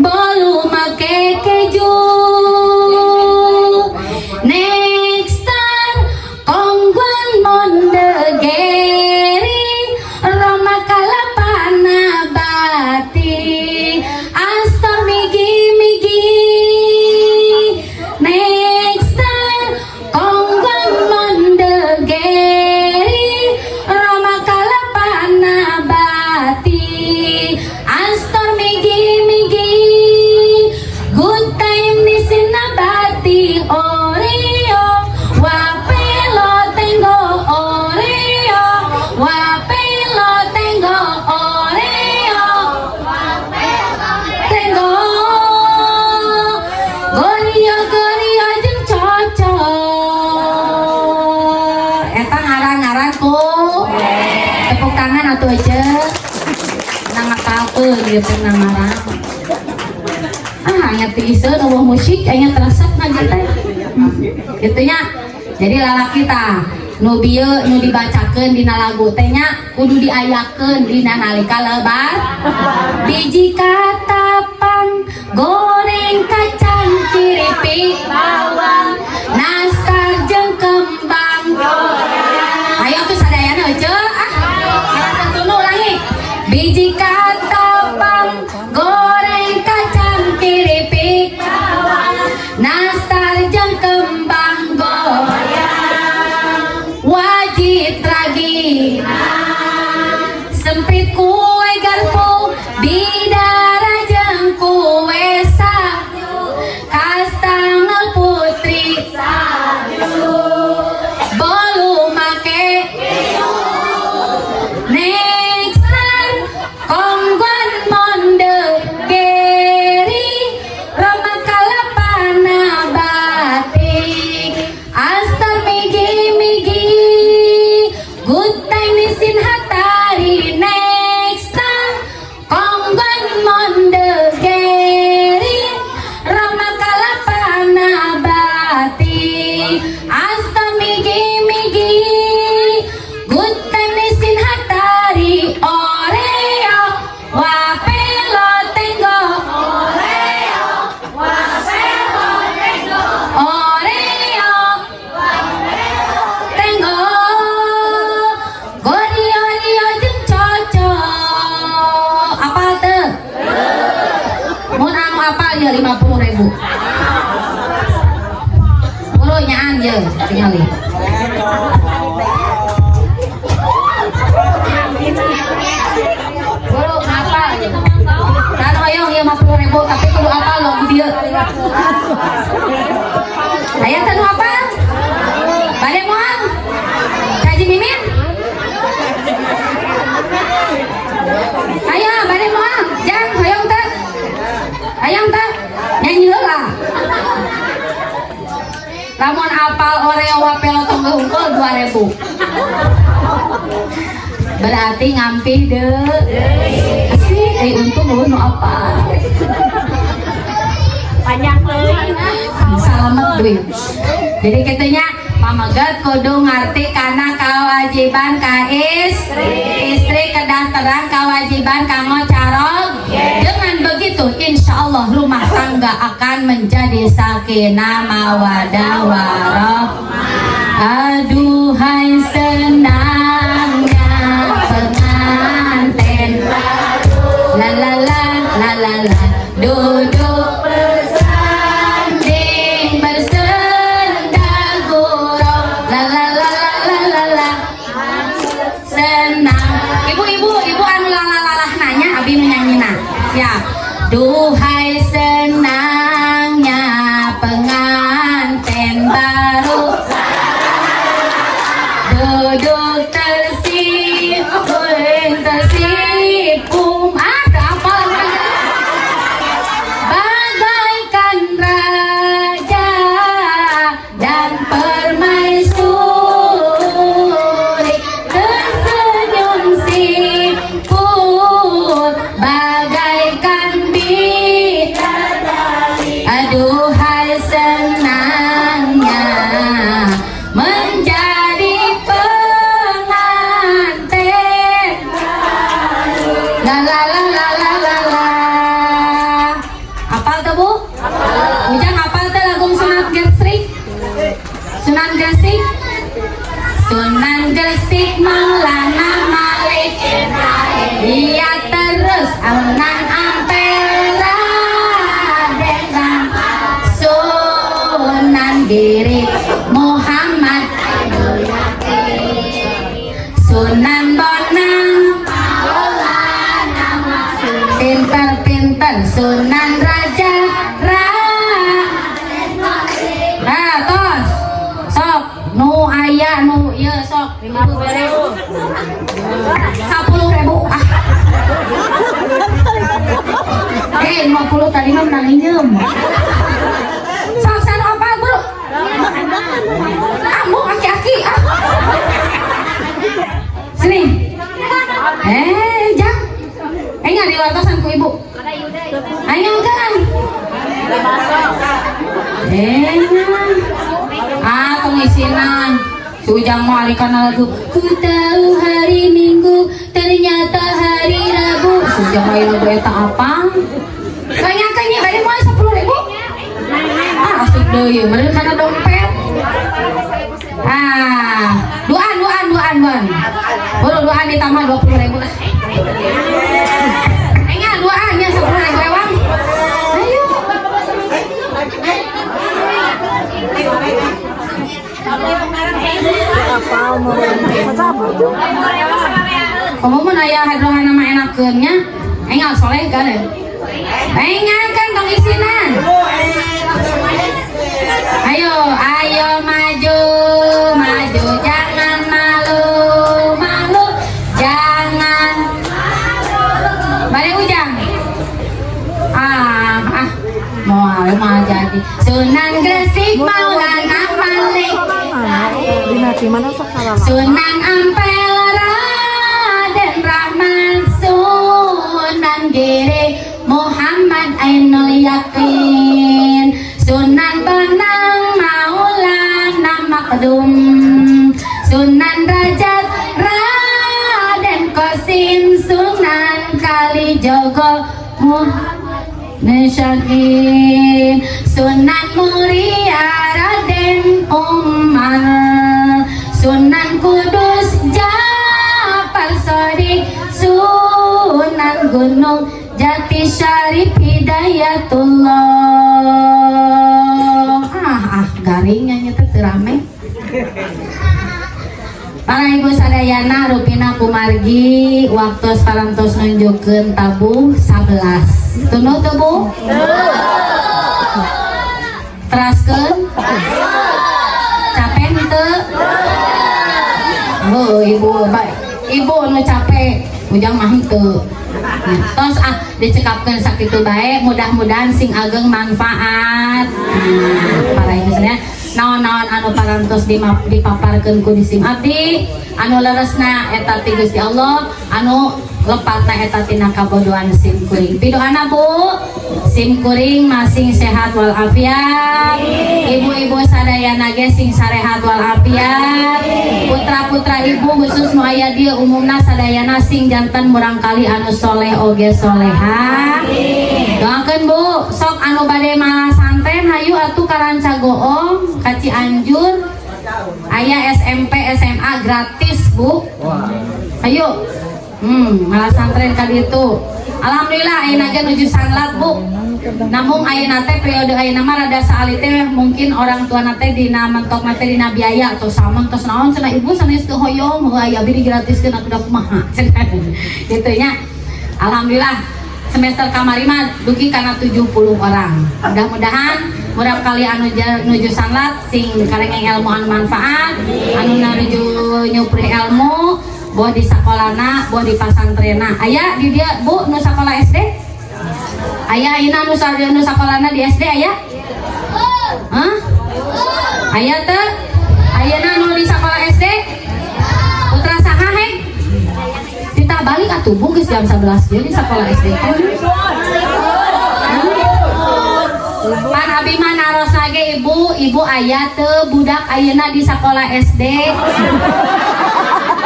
bolu make keju next time kongguan mondegeri roma kalapana bati astor migi next time kongguan mondegeri roma kalapana bati astor migi good time di sinabati Oreo wapelo tengo Oreo wapelo tengo Oreo tengo gorio jeung cocok eta ngarang-ngarang tuh tepuk tangan atuh aja ngapalkeun ieu teh ngarang hanya tiiseun eueuh musik aya teresep ngaji teh gitunya. Jadi lalaki tah nu bieu nu dibacakeun dina lagu teh nya kudu diayakeun dina nalika lebar biji katapang goreng kacang kiripik bawang nastar jeung kembang goyang ayo tuh sadayana euceu tunu ulangi biji katapang goreng kacang nisin hatari next time konggon monde geri rama kalapana bati asta migi migi gutta nisin hatari oreo wapelo tengo oreo tengo gorio jeung cocok apa tuh mun anu apal ya 50.000 buru nyaan je tingali buru apal kan hoyong ya 50.000 tapi kudu apal lo dia aya tanu apal bade moal kaji mimin ayo bade moal jang hoyong teh nyanyi heula lamun apal oreo wapel tong unggul 2.000 berarti ngampi deh sih untung lu nu apal Panjang teuing. salamet duit jadi katanya pamagat kudu ngarti karena kewajiban ka istri kedatangan kewajiban kanggo carog dengan begitu insya Allah rumah tangga akan menjadi sakinah mawadah warahmah aduhai senangnya pengantin la la la la la la duduk bersanding bersendang gurau la la la la la la senang ibu anu lalah nanya abi nu nyanyina ya duhai senangnya pengantin baru duduk tersipu ada apa bagaikan raja dan permaisuri tersenyum siput bagaikan bidadari aduhai senangnya menjadi pengantin la la la la la la la apal tuh bu? Ujang apal tuh lagu Sunan Gresik Sunan Gresik Maulana Malik dia terus aunan ampera dengan Sunan Giri Muhammad Sunan Bonang pinter-pinter Sunan Raja tos sok nu aya nu ieu sok 50.000 50 tadi mah menang injem sok sanu apa bro kamu aki-aki sini jang enggak diwatosan ku ibu ayo kan pengisinan Ujang mau karena lagu ku tahu hari Minggu ternyata hari Rabu Ujang mau lagu eta apa kayaknya tadi mau 10.000 asik deh ya bener karena dompet duaan duaan ditambah 20.000 enggak duaannya 10.000 ewang ayo kamu mau nanya hadrohan nama enakennya enggak soleh kan ya enggak kan tong isinan ayo maju jangan malu jangan balik Ujang mau jadi Sunan Gresik Maulana Malik Sunan Ampel Nesyakin Sunan Muria Raden Umar, Sunan Kudus Jafar Shadiq, Sunan Gunung Jati Syarif Hidayatullah. Garingnya nyata rame. Para ibu sadayana rupina kumargi waktu parantos nunjukkeun tabung 11. Tunu teu Bu? Teraskeun? Capek teu? Oh, ibu baik. Ibu nu capek, ujang mah teu. Tos dicekapkeun sakitu bae, mudah-mudahan sing ageng manfaat. Para ibu sadayana naon-naon anu parantos dipaparkeun ku di sim abdi anu leresna eta ti Gusti Allah, anu lepatna eta tina kabodohan sim kuring. Pidoana Bu, sim kuring masing sehat walafiat, ibu-ibu sadayana ge sing sarehat walafiat, putra-putra ibu khusus nu aya dieu umumna sadayana sing janten murangkali anu soleh oge soleha. Doakeun Bu, sok anu bade malah santen hayu atuh ka Rancagoong ka Cianjur aya SMP SMA gratis Bu. Ayo malah santren ka ditu. Alhamdulillah ayeuna ge nuju sanlat Bu. Namun ayeuna teh periode ayeuna mah rada saali teh mungkin orang tua teh dina mentok mah teh dina biaya atau sameng tos naon cenah ibu sanes teu hoyong aya biri gratiskeun atuh da kumaha cenah kitu nya. Alhamdulillah semester kamari mah dugi kana 70 orang. Mudah-mudahan murang kali anu nuju sanlat sing karengeng ilmu anu manfaat, anu nuju nyupri ilmu, boh di sakolana, boh di pasantrena. Aya di dia Bu nu sakola SD? Aya ayeuna nu sakolana di SD aya? Hah? Aya teu? Ayeuna nu di sakola SD? Putra saha heng? Kita balik atuh Bu geus jam 11 jadi sekolah SD. Pan abi mah naros lagi ibu aya teu budak ayeuna di sekolah SD.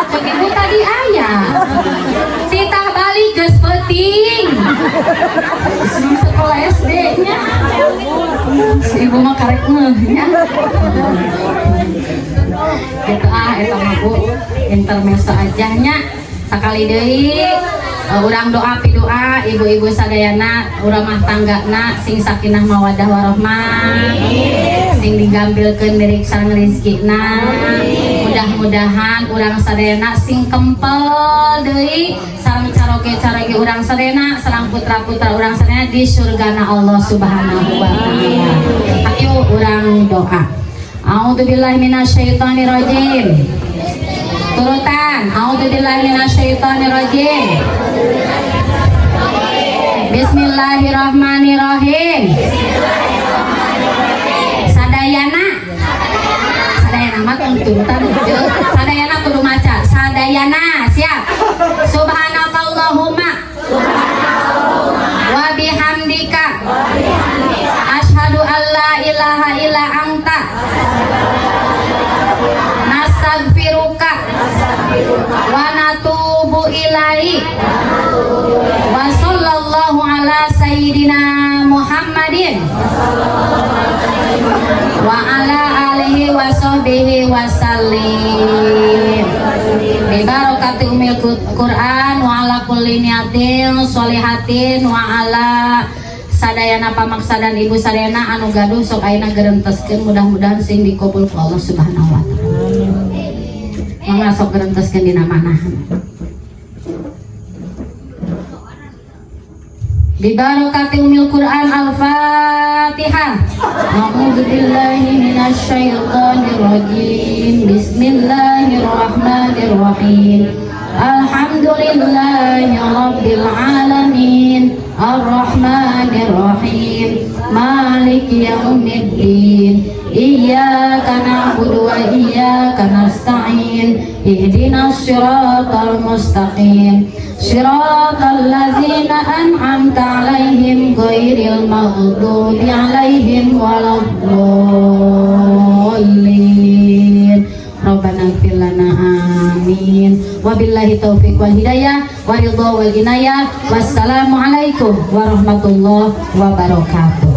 Cek ibu tadi aya. Kita balik geus penting. Sekolah SD nya. Ibu mah karek nya. Gitu eta mah Bu, intermezzo aja nya. Sakali deui urang doa pidoa ibu-ibu sadayana urang mah tanggana sing sakinah mawaddah warahmah, sing digambilkeun mirik sareng rezekina. Mudah-mudahan urang sadayana sing kempel deui sareng caroge-caroge urang sadayana sareng putra-putra urang sadayana di surgana Allah Subhanahu wa taala. Ayo urang doa. A'udzubillahi minasyaitonirrajim. Turutan, a'udzubillahi minasyaitonirrajim. Bismillahirrahmanirrahim. Sadayana mah turutan. Sadayana kudu maca. Sadayana siap. Subhanakallahumma wa bihamdika asyhadu an la ilaha illa anta nastaghfiruka wa natubu ilaihi wa sallallahu ala sayyidina Muhammadin wa ala alihi wa sahbihi wa sallim bi barakati umil Quran wa ala kulli niyatin sholihatin wa ala sadayana pamaksadan ibu sadayana anu gaduh sok ayeuna gerenteskeun mudah-mudahan sing dikabul ku Allah Subhanahu wa taala. Mangga sok gerenteskeun dina manahan. Bi barakati umil Quran Al-Fatihah. A'udzu billahi minasyaitonir rajim. Bismillahirrahmanirrahim. Alhamdulillahi rabbil alamin. Ar-Rahmanir Rahim. Maliki yaumiddin. Iyyaka na'budu wa iyyaka nasta'in. Ihdinas siratal mustaqim. Siratal ladzina an'amta 'alaihim ghairil maghdubi 'alaihim waladdallin. Rabbana ighfir lana amin. Wabillahi taufiq wal hidayah wa ridha wal inayah. Wassalamualaikum warahmatullahi wabarakatuh.